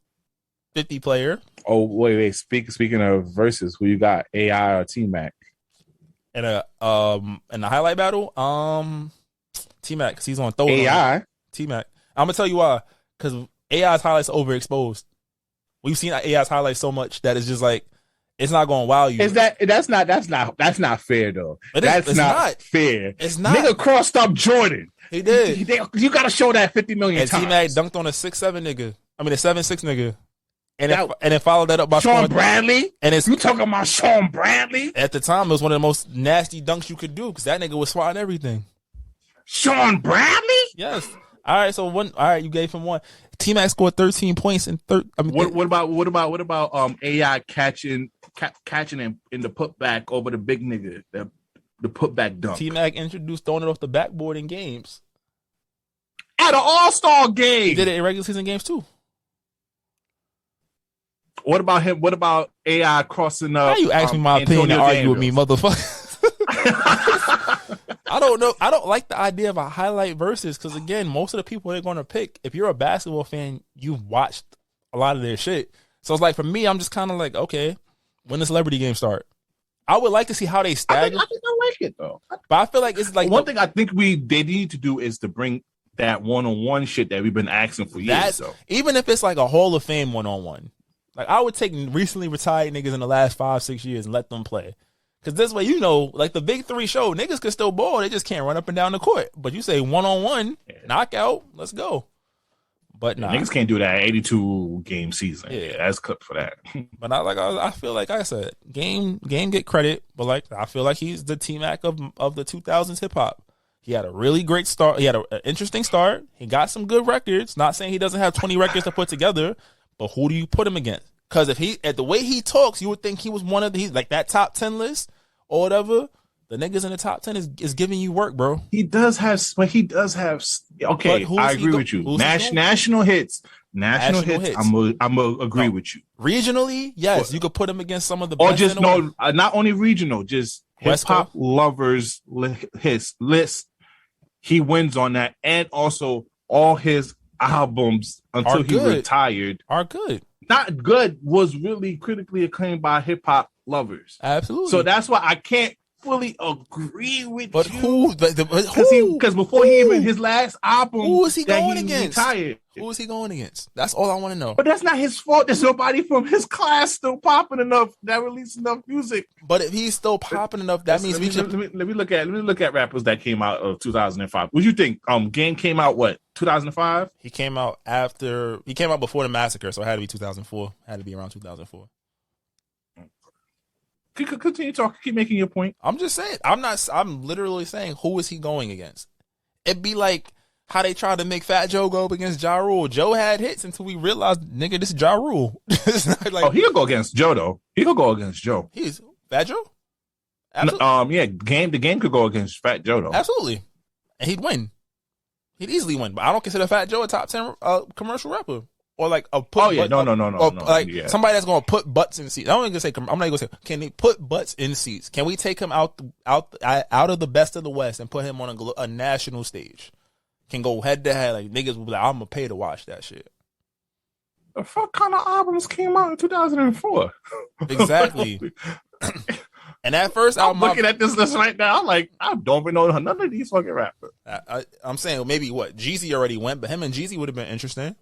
50 player. Oh wait! Speaking of verses, who you got? AI or T-Mac? In a highlight battle, T-Mac, because he's on throw. AI. T-Mac. I'm gonna tell you why. Because AI's highlights are overexposed. We've seen AI's highlights so much that it's just like it's not gonna wow you. That's not fair though. That's not fair. It's not. Nigga crossed up Jordan. He did. You gotta show that 50 million and times. T-Mac dunked on a 6'7" nigga. I mean a 7'6" nigga. And it followed that up by Sean Bradley. And you talking about Sean Bradley? At the time, it was one of the most nasty dunks you could do because that nigga was swatting everything. Sean Bradley? Yes. All right. So one. All right. You gave him one. T-Mac scored 13 points in what about AI catching in the putback over the big nigga the putback dunk? T-Mac introduced throwing it off the backboard in games. At an All-Star game. He did it in regular season games too. What about him? What about AI crossing up? How you ask me my opinion and argue with me, motherfucker? I don't know. I don't like the idea of a highlight versus because again, most of the people they're going to pick. If you're a basketball fan, you've watched a lot of their shit. So it's like for me, I'm just kind of like, okay, when the celebrity game start, I would like to see how they stagger. I think I like it though. But I feel like it's like one thing I think they need to do is to bring that one-on-one shit that we've been asking for years. So even if it's like a Hall of Fame one-on-one. Like, I would take recently retired niggas in the last 5-6 years and let them play. Because this way, like the big three show, niggas can still ball. They just can't run up and down the court. But you say one-on-one, knockout, let's go. But nah. Niggas can't do that 82-game season. Yeah, that's cooked for that. But I feel like I said, game get credit. But, like, I feel like he's the T-Mac of the 2000s hip-hop. He had a really great start. He had an interesting start. He got some good records. Not saying he doesn't have 20 records to put together. But who do you put him against? Because if at the way he talks, you would think he was one of like that top 10 list or whatever. The niggas in the top 10 is giving you work, bro. He does have. Okay, I agree with you. National hits. National hits. I'm gonna agree with you. Regionally, yes, you could put him against some of the best. Or just not only regional, just hip hop lovers his list. He wins on that, and also all his albums until he retired are good. Not good was really critically acclaimed by hip hop lovers. Absolutely. So that's why I can't fully agree with but you. Who? Because before he even his last album, who is he going against? Retired. Who is he going against? That's all I want to know. But that's not his fault. There's nobody from his class still popping enough that released enough music. But if he's still popping enough, that means let me look at rappers that came out of 2005. What do you think? Game came out what 2005? He came out before the massacre, so it had to be 2004. Had to be around 2004. Continue talking. Keep making your point. I'm just saying. I'm literally saying, who is he going against? It'd be like how they tried to make Fat Joe go up against Ja Rule. Joe had hits until we realized, nigga, this is Ja Rule. Like, he could go against Joe though. He could go against Joe. He's Fat Joe. Absolutely. Yeah. The game could go against Fat Joe though. Absolutely, and he'd win. He'd easily win. But I don't consider Fat Joe a top 10 commercial rapper. Or like a put. Oh yeah, no. Like somebody that's gonna put butts in seats. I'm not gonna say. Can they put butts in seats? Can we take him out of the best of the West and put him on a national stage? Can go head to head. Like niggas will be like, I'm gonna pay to watch that shit. The fuck kind of albums came out in 2004? Exactly. And that first album, I'm looking at this list right now. I'm like, I don't even know none of these fucking rappers. I'm saying maybe what Jeezy already went, but him and Jeezy would have been interesting.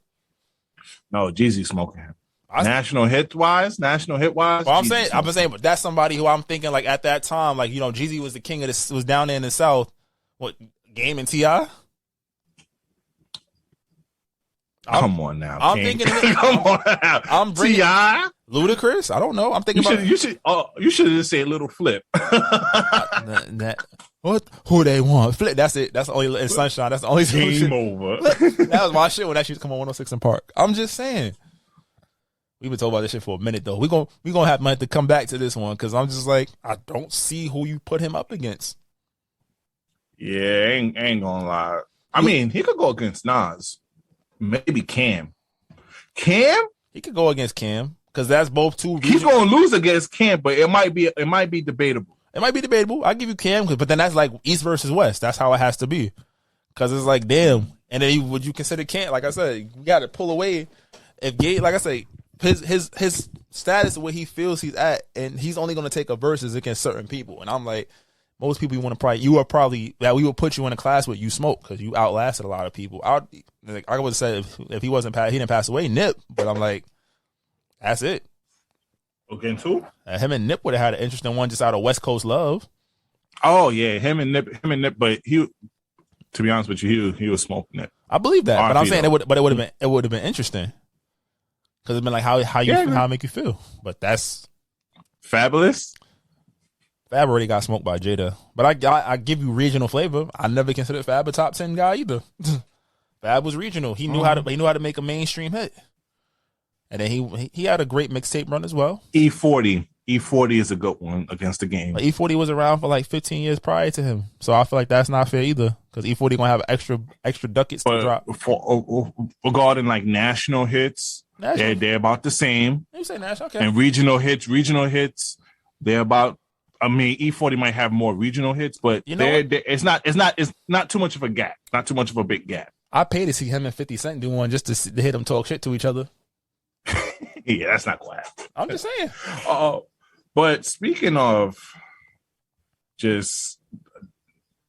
No, Jeezy smoking him. National hit wise. Well, I'm saying, but that's somebody who I'm thinking like at that time, like, you know, Jeezy was the king of this, was down there in the South. What, Game and T.I.? Come on now. I'm King. thinking. Come on now. I'm bringing T.I. Ludacris. I don't know. I'm thinking You should have just said Little Flip. What? Who they want? Flip. That's it. That's the only in Sunshine. That's the only Game over. That was my shit when that used to come on 106 in Park. I'm just saying. We've been talking about this shit for a minute though. We gonna have to come back to this one because I'm just like, I don't see who you put him up against. Yeah, ain't gonna lie. I mean, he could go against Nas. Maybe Cam. He could go against Cam because that's both two. He's gonna lose against Cam, but it might be debatable. It might be debatable. I'll give you Cam, but then that's like East versus West. That's how it has to be. Because it's like, damn. And then would you consider Cam? Like I said, we got to pull away. If Gabe, like I say, his status, where he feels he's at, and he's only going to take a versus against certain people. And I'm like, most people we would put you in a class with, you smoke because you outlasted a lot of people. I would have said if he didn't pass away, Nip. But I'm like, that's it. Against who? Him and Nip would have had an interesting one just out of West Coast love. Oh yeah, him and Nip. But he, to be honest with you, he was smoking it. I believe that, but I'm saying it would have been interesting because it's been like how it make you feel. But that's Fabulous. Fab already got smoked by Jada, but I give you regional flavor. I never considered Fab a top 10 guy either. Fab was regional. He knew how to make a mainstream hit, and then he had a great mixtape run as well. E40 is a good one against the game. But E40 was around for like 15 years prior to him, so I feel like that's not fair either because E40 gonna have extra ducats to drop. Regarding like national hits, they're about the same. You say national, okay? And regional hits, they're about. I mean, E40 might have more regional hits, but it's not too much of a gap, not too much of a big gap. I pay to see him and 50 Cent do one just to hear them talk shit to each other. Yeah, that's not quite. I'm just saying. But speaking of I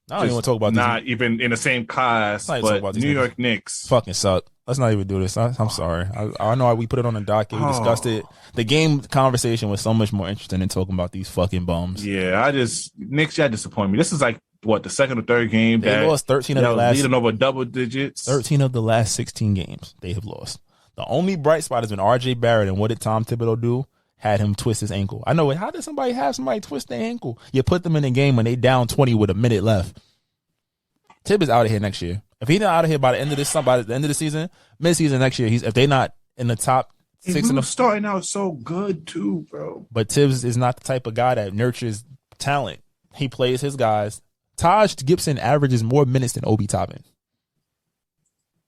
don't even want to talk about not even in the same class, but New York Knicks fucking suck. Let's not even do this. I'm sorry. I know we put it on the docket. We discussed it. The game conversation was so much more interesting than talking about these fucking bums. Yeah, Knicks, y'all disappoint me. This is like what, the second or third game they lost 13 of the last leading over double digits. 13 of the last 16 games they have lost. The only bright spot has been RJ Barrett, and what did Tom Thibodeau do? Had him twist his ankle. I know it. How did somebody have somebody twist their ankle? You put them in a game when they down 20 with a minute left. Tibb is out of here next year. If he's not out of here by the end of the season, mid-season next year, if they're not in the top six, starting out so good too, bro. But Tibbs is not the type of guy that nurtures talent. He plays his guys. Taj Gibson averages more minutes than Obi Toppin.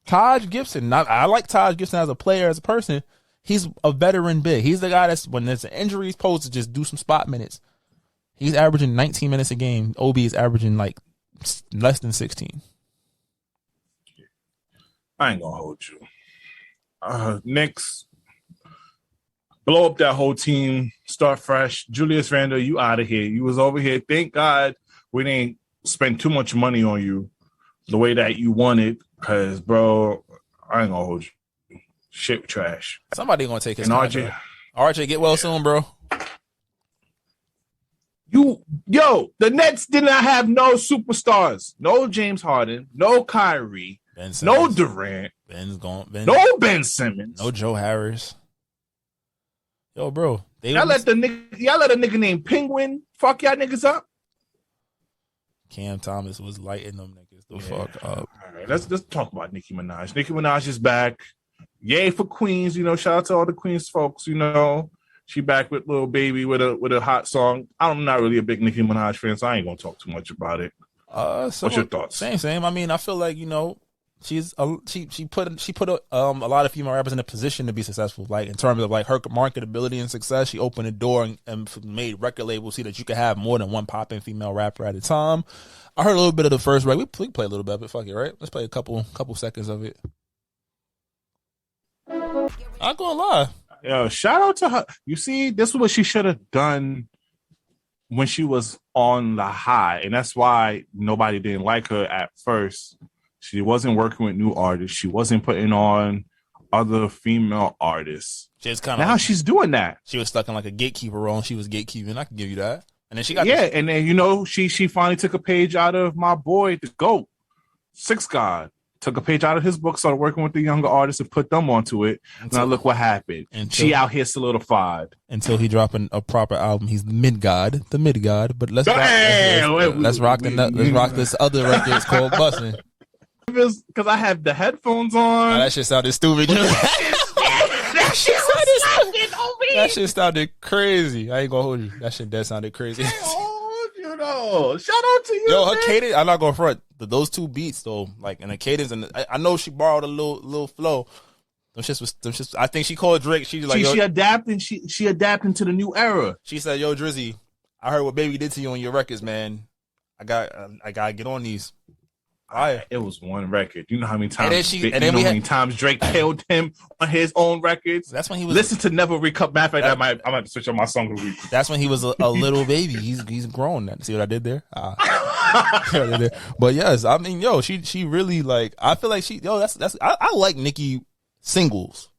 Taj Gibson, I like Taj Gibson as a player, as a person. He's a veteran big. He's the guy that's, when there's an injury, he's supposed to just do some spot minutes. He's averaging 19 minutes a game. Obi is averaging like less than 16. I ain't gonna hold you. Knicks, blow up that whole team, start fresh. Julius Randle, you out of here. You was over here. Thank God we didn't spend too much money on you the way that you wanted, because, bro, I ain't gonna hold you. Shit trash. Somebody gonna take his contract. RJ, get well soon, bro. The Nets did not have no superstars. No James Harden, no Kyrie, no Durant. Ben's gone. No Ben Simmons. No Joe Harris. Yo, bro. Y'all let a nigga named Penguin fuck y'all niggas up? Cam Thomas was lighting them niggas the fuck up. All right, let's talk about Nicki Minaj. Nicki Minaj is back. Yay for Queens. Shout out to all the Queens folks. She back with Lil Baby with a hot song. I'm not really a big Nicki Minaj fan, so I ain't gonna talk too much about it. What's your thoughts? Same. I mean, I feel like she put a lot of female rappers in a position to be successful. Like in terms of like her marketability and success, she opened the door and made record labels see that you could have more than one popping female rapper at a time. I heard a little bit of the first record. We play a little bit of it. Fuck it, right? Let's play a couple seconds of it. I'm gonna lie. Yo, shout out to her. You see, this is what she should have done when she was on the high. And that's why nobody didn't like her at first. She wasn't working with new artists. She wasn't putting on other female artists. She was kind of now she's doing that. She was stuck in like a gatekeeper role, and she was gatekeeping. I can give you that. And then she got and then she finally took a page out of my boy, the GOAT, Six God. Took a page out of his book, started working with the younger artists and put them onto it. Now look what happened. She out here solidified. Until he dropping a proper album. He's the mid god. But let's rock this other record. It's called Bussin'. Because I have the headphones on. That shit sounded stupid. That shit sounded crazy. I ain't gonna hold you. That shit sounded crazy. Shout out to you. Yo, her cadence, I'm not gonna front. Those two beats though, like in the cadence, and I know she borrowed a little flow. Them shits, I think she called Drake. She adapting. She adapting to the new era. She said, "Yo, Drizzy, I heard what Baby did to you on your records, man. I gotta get on these." It was one record. You know how many times? How many times Drake killed him on his own records? That's when he was. Listen to Never Recover. Matter of fact, I might switch on my song of the week. That's when he was a little baby. He's grown. See what I did there? But yes, I mean, yo, she really like. I feel like I like Nicki singles.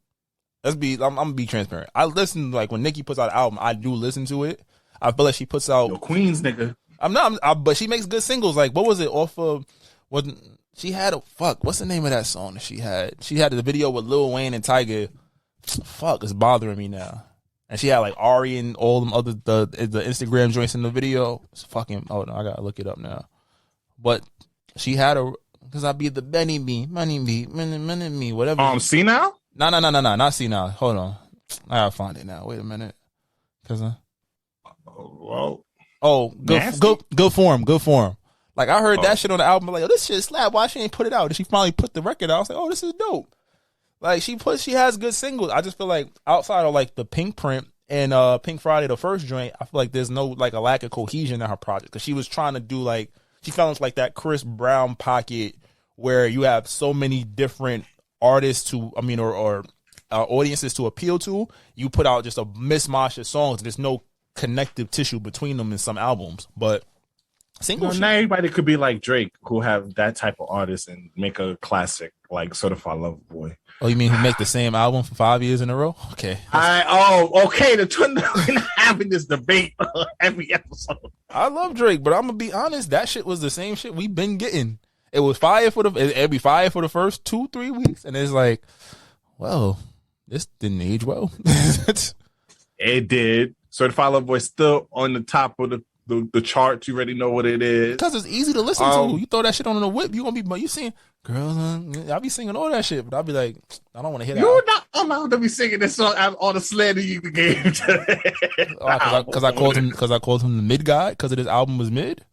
I'm gonna be transparent. I listen like when Nicki puts out an album, I do listen to it. I feel like she puts out Queens nigga. But she makes good singles. Like what was it off of? She had what's the name of that song that she had? She had the video with Lil Wayne and Tyga. It's bothering me now. And she had like Ari and all them other the Instagram joints in the video. It's fucking. Oh no, I gotta look it up now. But she had because I be the Benny me, money me, whatever. See now? No, not see now. Hold on, I gotta find it now. Wait a minute, good form. Like I heard that shit on the album, like, oh, this shit slap. Why she ain't put it out? And she finally put the record out. I was like, oh, this is dope. Like she has good singles. I just feel like outside of like the Pink Print and Pink Friday, the first joint, I feel like there's no like a lack of cohesion in her project because she was trying to do like she fell into like that Chris Brown pocket where you have so many different artists or audiences to appeal to. You put out just a mishmash of songs. There's no connective tissue between them in some albums, but. Not everybody could be like Drake, who have that type of artist and make a classic like Certified Lover Boy. Oh, you mean who make the same album for 5 years in a row? Okay. Okay. We're not having this debate every episode. I love Drake, but I'm gonna be honest. That shit was the same shit we've been getting. It was fire it'd be fire for the first 2-3 weeks, and it's like, well, this didn't age well. It did. Certified Lover Boy still on the top of the charts. You already know what it is because it's easy to listen to. You throw that shit on the whip, you gonna be you sing girls. I'll be singing all that shit, but I'll be like, I don't want to hear that. You're not allowed to be singing this song out all the slander you gave. Because I called him the mid guy because his album was mid.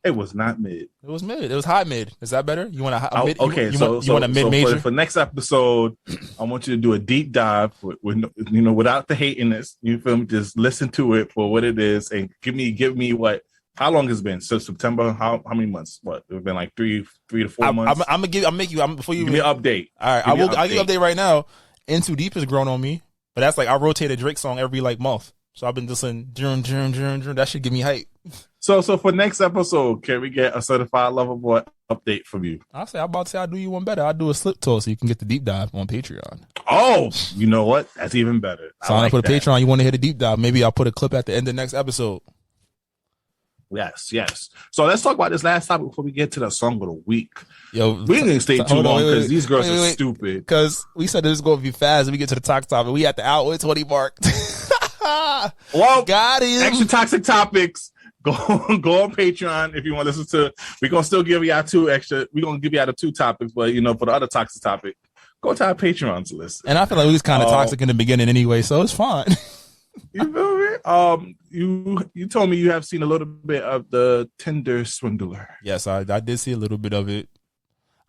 It was not mid. It was mid. It was high mid. Is that better? You want a mid? Okay, you want a mid major? For next episode, I want you to do a deep dive with without the hatiness. You feel me? Just listen to it for what it is and give me what. How long has it been since September? How many months? What? It's been like 3 to 4 months. Before you give me an update. All right, I'll give you an update right now. In Too Deep has grown on me, but that's like I rotate a Drake song every like month. So I've been listening. That should give me hype. So for next episode, can we get a Certified Lover Boy update from you? I'm about to say I'll do you one better. I'll do a slip tour so you can get the deep dive on Patreon. Oh, you know what? That's even better. Sign up for the Patreon. You want to hear the deep dive? Maybe I'll put a clip at the end of the next episode. Yes. So let's talk about this last topic before we get to the song of the week. Yo, we didn't stay too long because these girls are stupid. Because we said this is going to be fast and we get to the toxic topic. We at the hour 20 mark. Well, got him. Extra toxic topics. Go on Patreon if you want to listen to. We're gonna still give you our two extra. We're gonna give you out of 2 topics, but for the other toxic topic, go to our Patreon to listen. And I feel like we was kind of toxic in the beginning anyway, so it's fine. You feel me? You told me you have seen a little bit of the Tinder Swindler. Yes, I did see a little bit of it.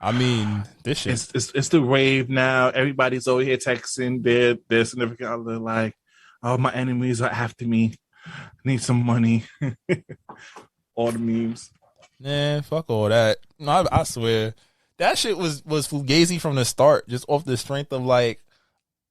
I mean, this shit. It's the rave now. Everybody's over here texting their significant other like, oh, my enemies are after me. Need some money. All the memes. Man, fuck all that. No, I swear. That shit was fugazi from the start, just off the strength of like,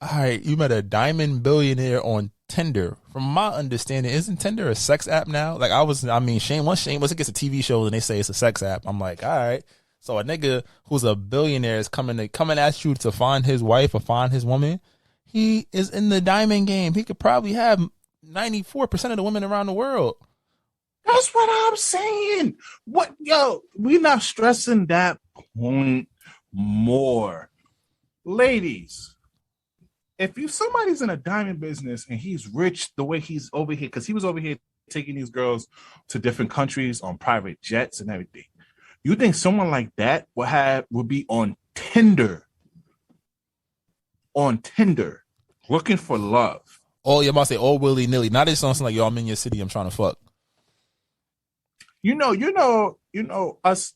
all right, you met a diamond billionaire on Tinder. From my understanding, isn't Tinder a sex app now? Like once it gets a TV show and they say it's a sex app, I'm like, all right. So a nigga who's a billionaire is coming at you to find his wife or find his woman. He is in the diamond game. He could probably have 94% of the women around the world. That's what I'm saying. What, yo, we not stressing that point more. Ladies, if somebody's in a diamond business and he's rich the way he's over here, because he was over here taking these girls to different countries on private jets and everything, you think someone like that would be on Tinder looking for love? Oh, you're about to say, oh, willy-nilly. Not just something like, yo, I'm in your city, I'm trying to fuck. You know, us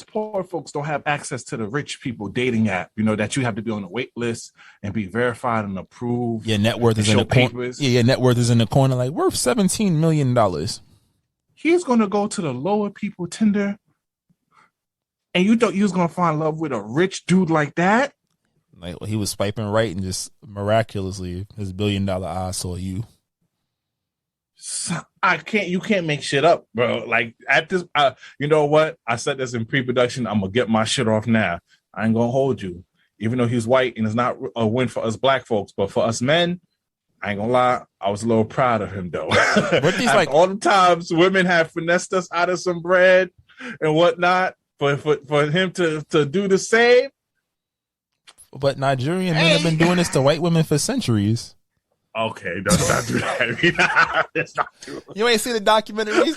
poor folks don't have access to the rich people dating app, that you have to be on the wait list and be verified and approved. Your net worth is in the corner. Yeah, your net worth is in the corner, like worth $17 million. He's going to go to the lower people Tinder, and you thought you was going to find love with a rich dude like that? Like, he was swiping right and just miraculously his $1 billion eye saw you. You can't make shit up, bro. Like, at this, you know what? I said this in pre-production. I'm gonna get my shit off now. I ain't gonna hold you, even though he's white and it's not a win for us black folks, but for us men, I ain't gonna lie, I was a little proud of him though. Like all the times women have finessed us out of some bread and whatnot, for him to do the same. But Nigerian men have been doing this to white women for centuries. Okay, let's not do that. Let's not do it. You ain't seen the documentaries?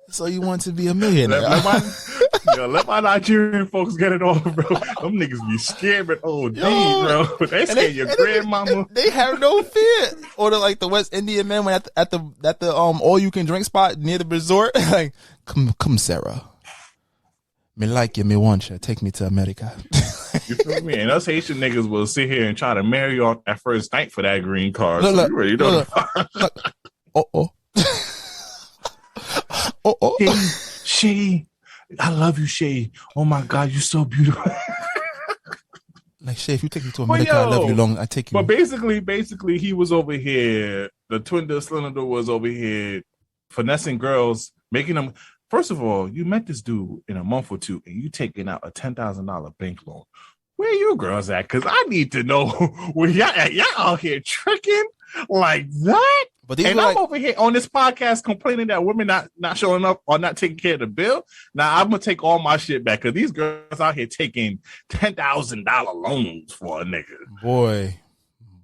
So you want to be a millionaire? Let my Nigerian folks get it on, bro. Them niggas be scared, but bro. They scared your grandmama. They have no fear. Or the West Indian men when at the all you can drink spot near the resort. Like, come, Sarah. Me like you, me want you. Take me to America. You feel me? And us Haitian niggas will sit here and try to marry you on that first night for that green card. Look, you already know. Shay, I love you, Shay. Oh my God, you're so beautiful. Like, Shay, if you take me to America, I love you long. I take you. But basically, he was over here. The Tinder Swindler was over here finessing girls, making them. First of all, you met this dude in a month or two, and you taking out a $10,000 bank loan. Where you girls at? Because I need to know where y'all at. Y'all out here tricking like that? But and I'm over here on this podcast complaining that women not showing up or not taking care of the bill. Now I'm gonna take all my shit back because these girls out here taking $10,000 loans for a nigga.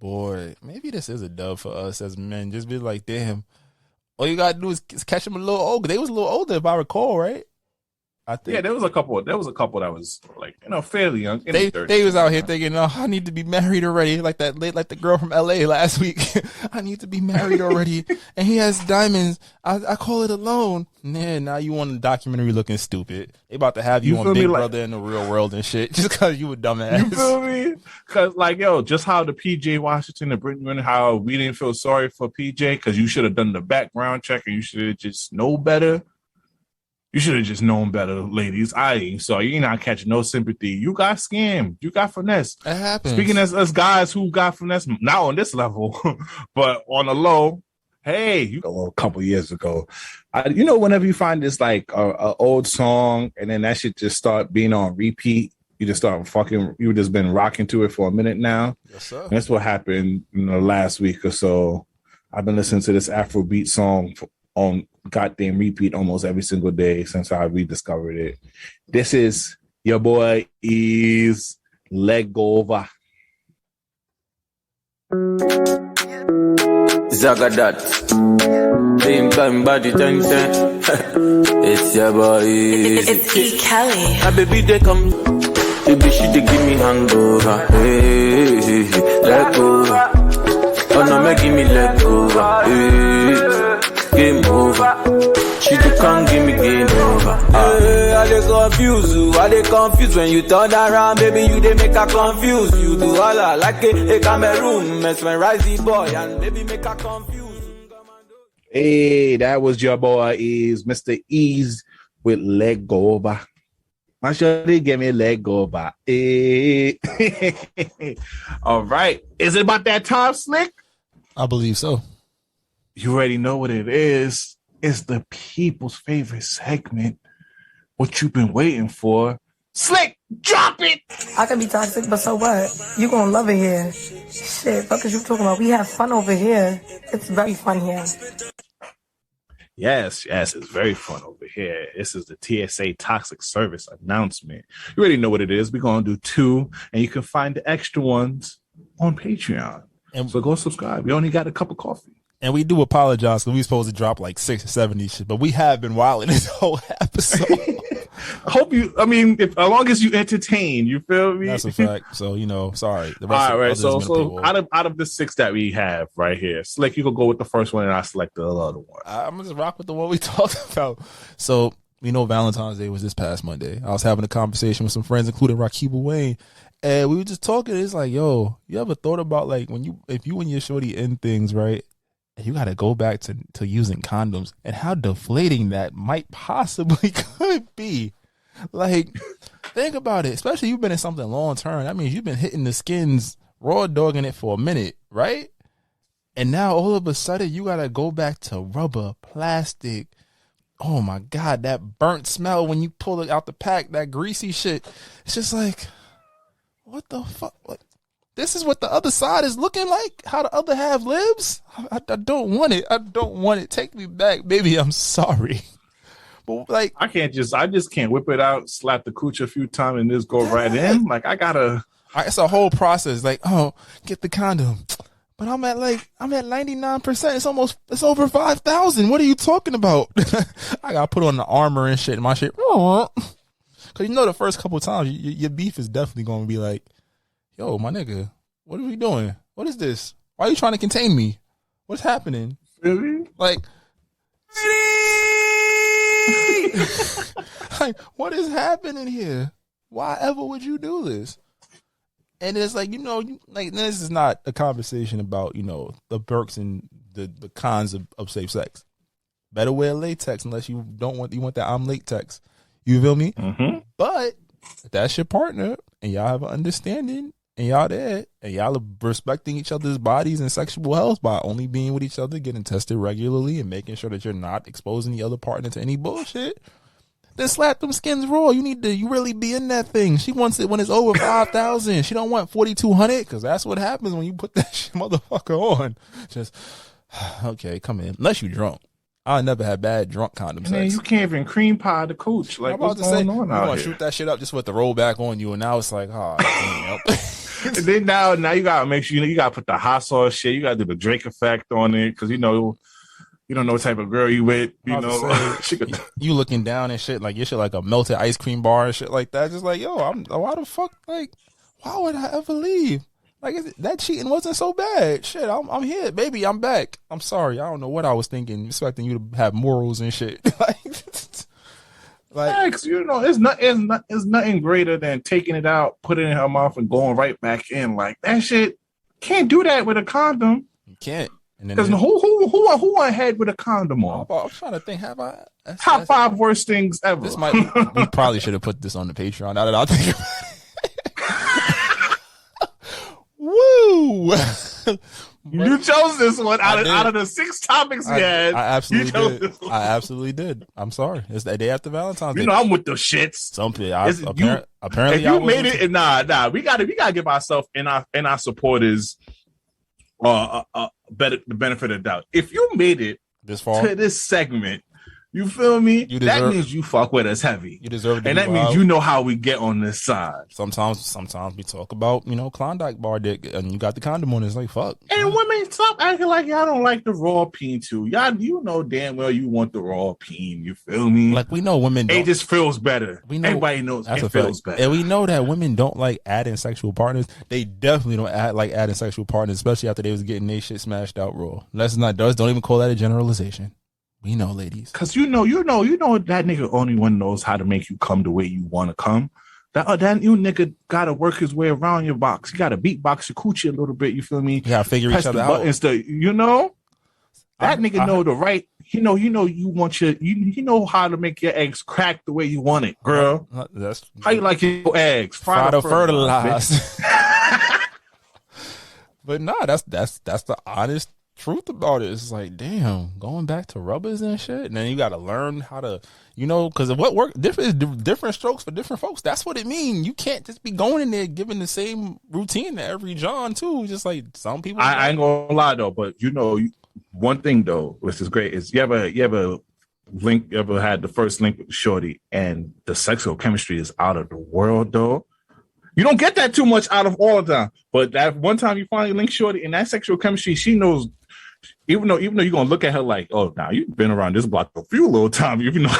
Boy, maybe this is a dub for us as men. Just be like, damn. All you gotta do is catch them a little older. They was a little older, if I recall, right? I think. Yeah, there was a couple that was like, fairly young. They was out here thinking, oh, I need to be married already, like the girl from LA last week. I need to be married already, and he has diamonds. I call it a loan. Yeah, now you want a documentary looking stupid. They about to have you on Big Brother in the real world and shit, just because you a dumbass. You feel me? Because just how the PJ Washington and Brittany, how we didn't feel sorry for PJ because you should have done the background check and you should have just know better. You should have just known better, ladies. So you're not catching no sympathy. You got scammed. You got finesse. It happens. Speaking as us guys who got finesse, not on this level, but on the low. Hey, a couple years ago, whenever you find this like a old song and then that shit just start being on repeat, you just start fucking. You just been rocking to it for a minute now. Yes, sir. And that's what happened in the last week or so. I've been listening to this Afrobeat song on goddamn repeat almost every single day since I rediscovered it. This is your boy is Leg Over. Zagadat. Same time body 10. It's your boy. It's E. Kelly. My baby they come. Baby she they give me hangover. Hey, leg over. Oh no, make give me leg over. Hey. Game over. She can't give me game over. I dey confused when you turn around, baby. You dey make her confused. You do all I like a Cameroon, mesmerize the boy and baby make her confused. Hey, that was your boy is Mr. Ease with Leg Over. My shorty gave me a leg over. Hey. All right, is it about that time, Slick? I believe so. You already know what it is. It's the people's favorite segment. What you've been waiting for. Slick, Drop it. I can be toxic, but so what? You gonna love it here. Shit, fuck is you talking about? We have fun over here. It's very fun here. Yes, it's very fun over here. This is the TSA Toxic Service announcement. You already know what it is. We're going to do 2, and you can find the extra ones on Patreon. And so go subscribe. We only got a cup of coffee. And we do apologize because we supposed to drop like 6 or 7 shit, but we have been wilding this whole episode. As long as you entertain, you feel me? That's a fact. So, sorry. The rest all right. So out of the 6 that we have right here, Slick, you can go with the first one and I select the other one. I'm going to just rock with the one we talked about. So, Valentine's Day was this past Monday. I was having a conversation with some friends, including Rakiba Wayne. And we were just talking. It's like, yo, you ever thought about like if you and your shorty end things, right? And you got to go back to using condoms and how deflating that might possibly could be. Like, think about it. Especially you've been in something long term. That means you've been hitting the skins, raw dogging it for a minute, right? And now all of a sudden you got to go back to rubber, plastic. Oh my God, that burnt smell when you pull it out the pack, that greasy shit. It's just like, what the fuck? Like, this is what the other side is looking like? How the other half lives? I don't want it. I don't want it. Take me back. Baby, I'm sorry. But like, I just can't whip it out, slap the cooch a few times and just go right in. Like, it's a whole process. Like, oh, get the condom. But I'm at 99%. It's over 5,000. What are you talking about? I got to put on the armor and shit and my shit. Cause the first couple of times your beef is definitely going to be like, yo, my nigga, what are we doing? What is this? Why are you trying to contain me? What's happening? Really? Like, what is happening here? Why ever would you do this? And it's like, this is not a conversation about, the perks and the cons of safe sex. Better wear latex unless you want that I'm latex. You feel me? Mm-hmm. But if that's your partner and y'all have an understanding and y'all there and y'all are respecting each other's bodies and sexual health by only being with each other, getting tested regularly and making sure that you're not exposing the other partner to any bullshit, then slap them skins raw. You really be in that thing. She wants it when it's over 5,000. She don't want 4,200 because that's what happens when you put that shit motherfucker on. Just, okay, come in. Unless you drunk. I never had bad drunk condom sex. Man, you can't even cream pie the cooch. Like, what's going on out here? You want to shoot that shit up just with the roll back on you, and now it's like, And then now you gotta make sure you gotta put the hot sauce shit. You gotta do the Drake effect on it because you don't know what type of girl you with. You looking down and shit like your shit like a melted ice cream bar and shit like that. Just like, yo, why the fuck? Like, why would I ever leave? Like, that cheating wasn't so bad. Shit, I'm here, baby. I'm back. I'm sorry. I don't know what I was thinking, expecting you to have morals and shit. It's nothing greater than taking it out, putting it in her mouth, and going right back in. Like, that shit can't do that with a condom. You can't. Because who ahead with a condom on? I'm trying to think. Have I? Top 5 worst things ever. We probably should have put this on the Patreon. Now that I think about it. Woo! You chose this one out of the 6 topics we had. I absolutely did. I absolutely did. I'm sorry. It's the day after Valentine's Day. I'm with the shits. Apparently, if you made it, nah. We gotta give ourselves and our supporters the benefit of the doubt. If you made it this far to this segment, you feel me? That means you fuck with us heavy. You deserve it. And that means you know how we get on this side. Sometimes we talk about, Klondike bar dick and you got the condom on. It's like, fuck. And women, stop acting like y'all don't like the raw peen too. Y'all, damn well you want the raw peen. You feel me? Like, we know women don't. It just feels better. Everybody knows it feels better. And we know that women don't like adding sexual partners. They definitely don't like adding sexual partners, especially after they was getting their shit smashed out raw. Don't even call that a generalization. We know, ladies. Because you know that nigga only one knows how to make you come the way you want to come. That you nigga got to work his way around your box. You got to beatbox your coochie a little bit. You feel me? You got to figure each other out. That nigga know the right. You know you know how to make your eggs crack the way you want it, girl. That's how you like your eggs. Fried or fertilized. But nah, that's the honest truth about it. It's like, damn, going back to rubbers and shit. And then you got to learn how to, you know, because what work different strokes for different folks. That's what it means. You can't just be going in there giving the same routine to every John too. Just like some people. I ain't gonna lie though, but you know, one thing though, which is great, is you ever had the first link with shorty and the sexual chemistry is out of the world though. You don't get that too much out of all the time, but that one time you finally link shorty and that sexual chemistry, she knows. Even though you're gonna look at her like, oh, now you've been around this block a few little times, you know.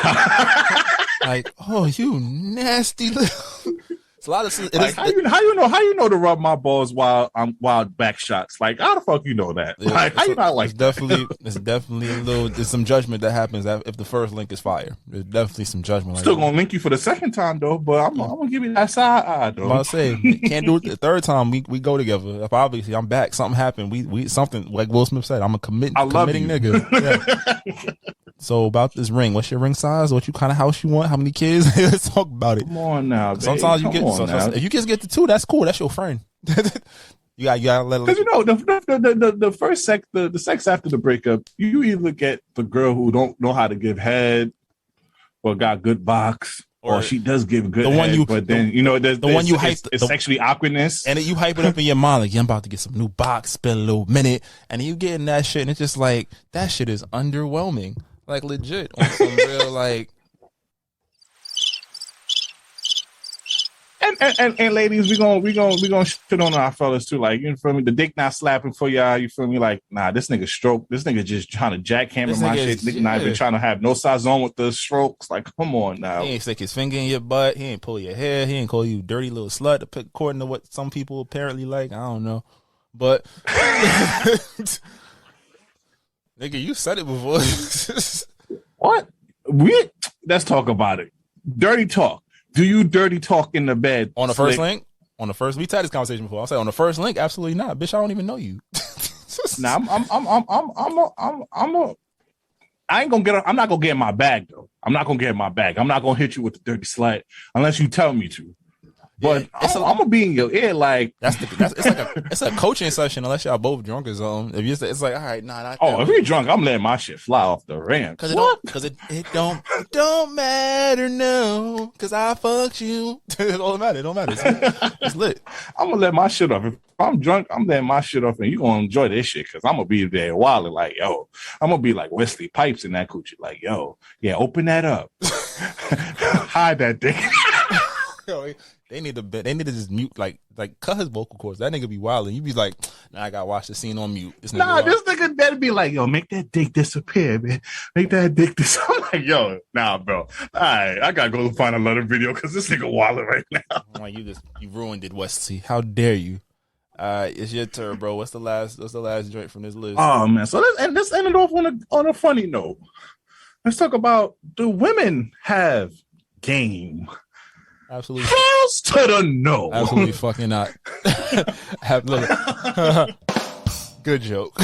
Like, oh, you nasty little. It's a lot of like, how you know to rub my balls while I'm wild back shots? Like, how the fuck you know that? Yeah, like, how you not like? It's definitely a little. There's some judgment that happens if the first link is fire. There's definitely some judgment. Still gonna link you for the second time though, but I'm gonna give you that side eye though. I say can't do it the third time. We go together. If obviously I'm back, something happened. We something like Will Smith said. I'm a committing nigga. Yeah. So about this ring, what's your ring size? What you kind of house you want? How many kids? Let's talk about it. Come on now, babe. Sometimes you get. If you kids get to 2, that's cool. That's your friend. you gotta let. Because you know the first sex, the sex after the breakup, you either get the girl who don't know how to give head, or got good box, or she does give good head, but then you know there's one you hype. It's sexually awkwardness, and you hype it up in your mind like, yeah, I'm about to get some new box, spend a little minute, and you getting that shit, and it's just like that shit is underwhelming. Like legit on some real like. And ladies, we gonna shit on our fellas too. Like, you feel me? The dick not slapping for y'all. You feel me? Like, nah, this nigga stroke. This nigga just trying to jackhammer my shit. Nigga not even trying to have no sazon with the strokes. Like, come on now. He ain't stick his finger in your butt. He ain't pull your hair. He ain't call you dirty little slut. According to what some people apparently like, I don't know, but nigga, you said it before. What? Let's talk about it. Dirty talk. Do you dirty talk in the bed? On the first link? On the first, we've had this conversation before. I'll say on the first link, absolutely not. Bitch, I don't even know you. Nah, I'm not gonna get in my bag though. I'm not gonna get in my bag. I'm not gonna hit you with the dirty slut unless you tell me to. But yeah, I'm gonna be in your ear like it's a coaching session unless y'all both drunk or something. If it's like, all right, nah. If you're drunk, I'm letting my shit fly off the rim. Because it don't matter no. Because I fucked you. It don't matter. It's lit. I'm gonna let my shit off. If I'm drunk, I'm letting my shit off, and you gonna enjoy this shit because I'm gonna be there while like, yo, I'm gonna be like Wesley Pipes in that coochie, like, yo, yeah, open that up, hide that dick. Yo, they need to just mute, like cut his vocal cords. That nigga be wild, and you be like, nah, I gotta watch the scene on mute. This nigga better be like, yo, make that dick disappear, man. Make that dick disappear. I'm like, yo, nah, bro. All right, I gotta go find another video because this nigga wilding right now. I'm like, you ruined it, Wesley. How dare you? It's your turn, bro. What's the last joint from this list? Oh man, so let's end it off on a funny note. Let's talk about, do women have game? Absolutely. Hells to the no. Absolutely fucking not. Good joke.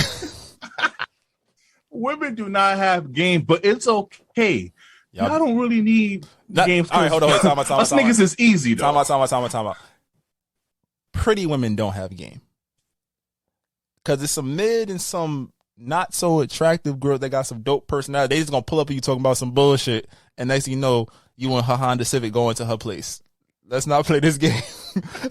Women do not have game, but it's okay. Y'all don't really need games. All right, hold on. Time out. Us niggas is easy though. Time out. Pretty women don't have game. Because it's some mid and some not so attractive girls that got some dope personality. They just gonna pull up and you talking about some bullshit, and next thing you know, you and her Honda Civic going to her place. Let's not play this game.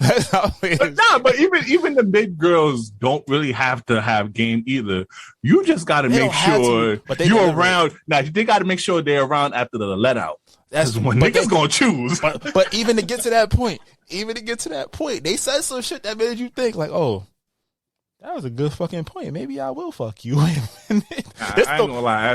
Let's not play this. But even the big girls don't really have to have game either. You just got to make sure you're around. Now they got to make sure they're around after the let out. That's when niggas gonna choose. But even to get to that point, they said some shit that made you think like, oh, that was a good fucking point. Maybe I will fuck you. Wait a minute. I ain't gonna lie.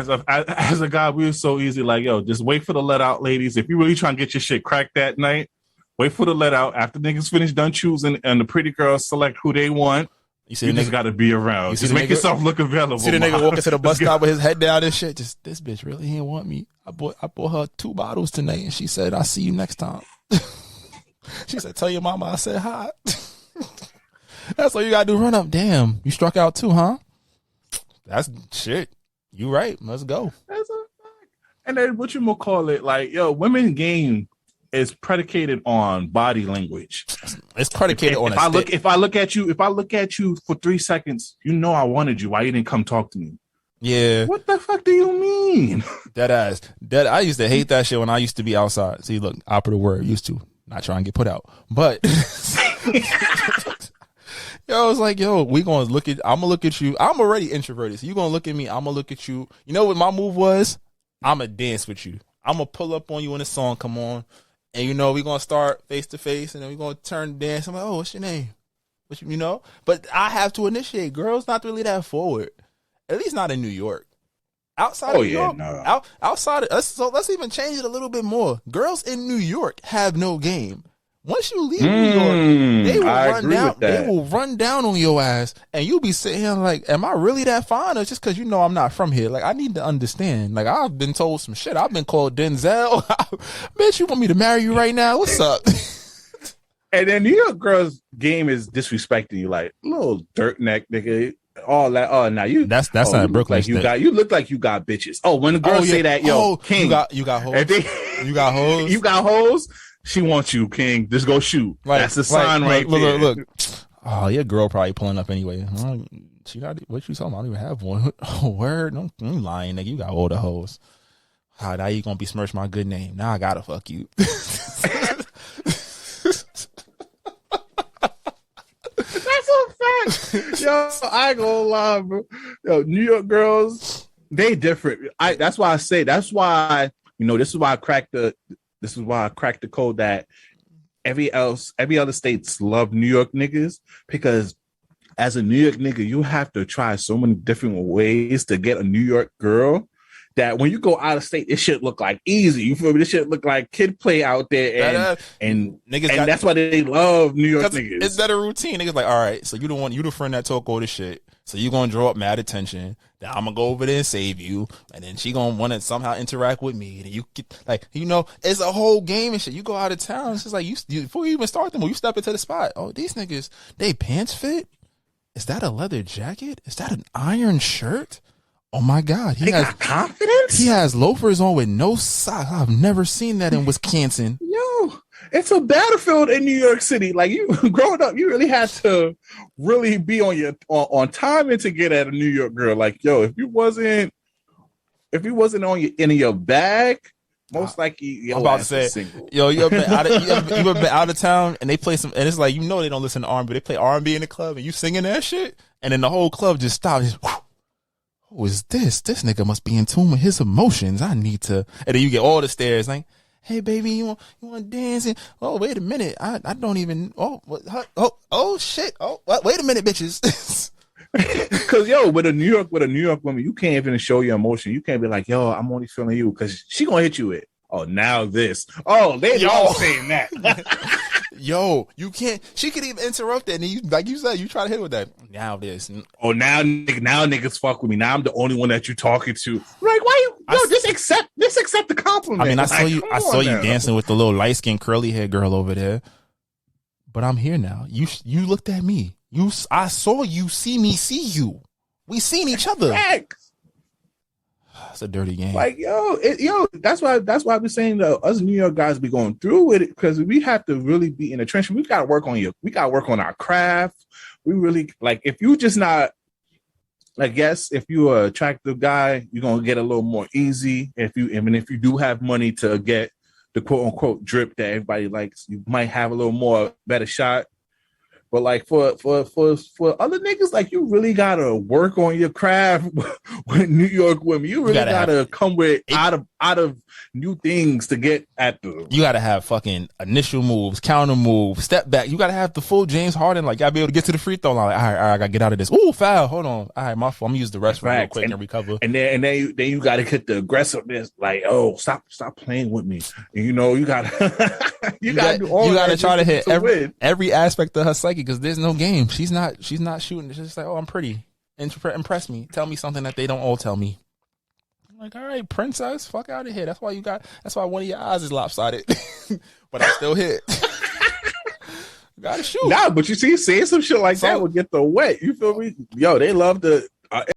As a guy, we were so easy. Like, yo, just wait for the let out, ladies. If you really trying to get your shit cracked that night, wait for the let out. After niggas finish done choosing and the pretty girls select who they want, you just got to be around. Just make yourself look available. See the nigga walking to the bus stop with his head down and shit. Just, this bitch really didn't want me. I bought her 2 bottles tonight, and she said, "I'll see you next time." She said, "Tell your mama I said hi." That's all you gotta do. Run up. Damn, you struck out too, huh? That's shit. You right. Let's go. That's a fact. And then what you gonna call it? Like, yo, women game is predicated on body language. It's predicated on if I look at you for 3 seconds, you know I wanted you. Why you didn't come talk to me? Yeah. What the fuck do you mean? Dead ass. I used to hate that shit when I used to be outside. See, look, operative word, used to. Not trying to get put out. But yo, it's like, yo, I'm gonna look at you. I'm already introverted. So you gonna look at me, I'm gonna look at you. You know what my move was? I'm gonna dance with you. I'm gonna pull up on you when the song come on. And you know, we gonna start face to face and then we gonna turn dance. I'm like, oh, what's your name? You know? But I have to initiate. Girls not really that forward. At least not in New York. Outside of New York, outside of us, so let's even change it a little bit more. Girls in New York have no game. Once you leave New York, they will run down. They will run down on your ass, and you'll be sitting here like, "Am I really that fine?" Or just because you know I'm not from here? Like, I need to understand. Like, I've been told some shit. I've been called Denzel. Bitch, you want me to marry you right now? What's up? And then New York girls' game is disrespecting you, like little dirt neck nigga. All that. Oh, now you. That's not Brooklyn. Like you look like you got bitches. Oh, when the girls say that, yo, King, you got hoes. You got hoes. You got hoes. She wants you, King. Just go shoot. Like, that's the sign right there. Look. Oh, your girl probably pulling up anyway. She got what you talking about? I don't even have one. Oh, word. I'm lying, nigga. You got all the hoes. Now you gonna besmirch my good name. Now I gotta fuck you. That's a fact. Yo, I ain't gonna lie, bro. Yo, New York girls, they different. That's why I say, this is why I cracked the code that every other states love New York niggas, because as a New York nigga, you have to try so many different ways to get a New York girl that when you go out of state, this shit look like easy. You feel me? This shit look like kid play out there, and that's why they love New York niggas. It's that a routine. Niggas like, all right, so you the friend that talk all this shit. So you gonna draw up mad attention. Then I'm gonna go over there and save you, and then she gonna want to somehow interact with me. And you get like, it's a whole game and shit. You go out of town, it's just like you before you even start them, or you step into the spot. Oh, these niggas, they pants fit. Is that a leather jacket? Is that an iron shirt? Oh my God, he got confidence. He has loafers on with no socks. I've never seen that in Wisconsin. Yo, it's a battlefield in New York City. Like, you growing up, you really had to really be on timing to get at a New York girl. Like, yo, if you wasn't in your bag, most likely I'm about to say, single. Yo, you ever been out of town and they play some, and it's like, they don't listen to R&B. They play R&B in the club and you singing that shit, and then the whole club just stops. Who is this? This nigga must be in tune with his emotions. I need to. And then you get all the stares like, hey baby, you want to dance? And, oh, wait a minute. I don't even. Oh shit. Oh, wait a minute, bitches. Cause yo, with a New York woman, you can't even show your emotion. You can't be like, yo, I'm only feeling you, because she gonna hit you with, oh, now this. Oh, they all saying that. Yo, you can't. She could even interrupt that, and you, like you said, you try to hit with that. Now this. Oh, now niggas fuck with me. Now I'm the only one that you talking to. Like, why you? Yo, just accept the compliment. I mean, I saw you dancing with the little light skinned curly haired girl over there. But I'm here now. You looked at me. I saw you see me see you. We seen each other. It's a dirty game. Like, that's why I've been saying that us New York guys be going through with it, because we have to really be in the trench. We gotta work on our craft. We really, like, if you just not, like, yes, if you're an attractive guy, you're gonna get a little more easy. If you do have money to get the quote unquote drip that everybody likes, you might have a little more better shot. But like for other niggas, like, you really gotta work on your craft with New York women. You really gotta come with out of new things to get at them. You gotta have fucking initial moves, counter moves, step back. You gotta have the full James Harden. Like, gotta be able to get to the free throw line. Like, all right, I gotta get out of this. Ooh, foul. Hold on. All right, my fault. I'm gonna use the restroom real quick and recover. And then you gotta get the aggressiveness. Like, oh, stop playing with me. And, you gotta you gotta do all. You gotta try to hit every aspect of her psyche, because there's no game. She's not shooting. It's just like, oh, I'm pretty. Impress me. Tell me something that they don't all tell me. I'm like, all right, princess, fuck out of here. That's why one of your eyes is lopsided. But I still hit. Gotta shoot. Nah, but you see, saying some shit like that would get the wet. You feel me? Yo, they love the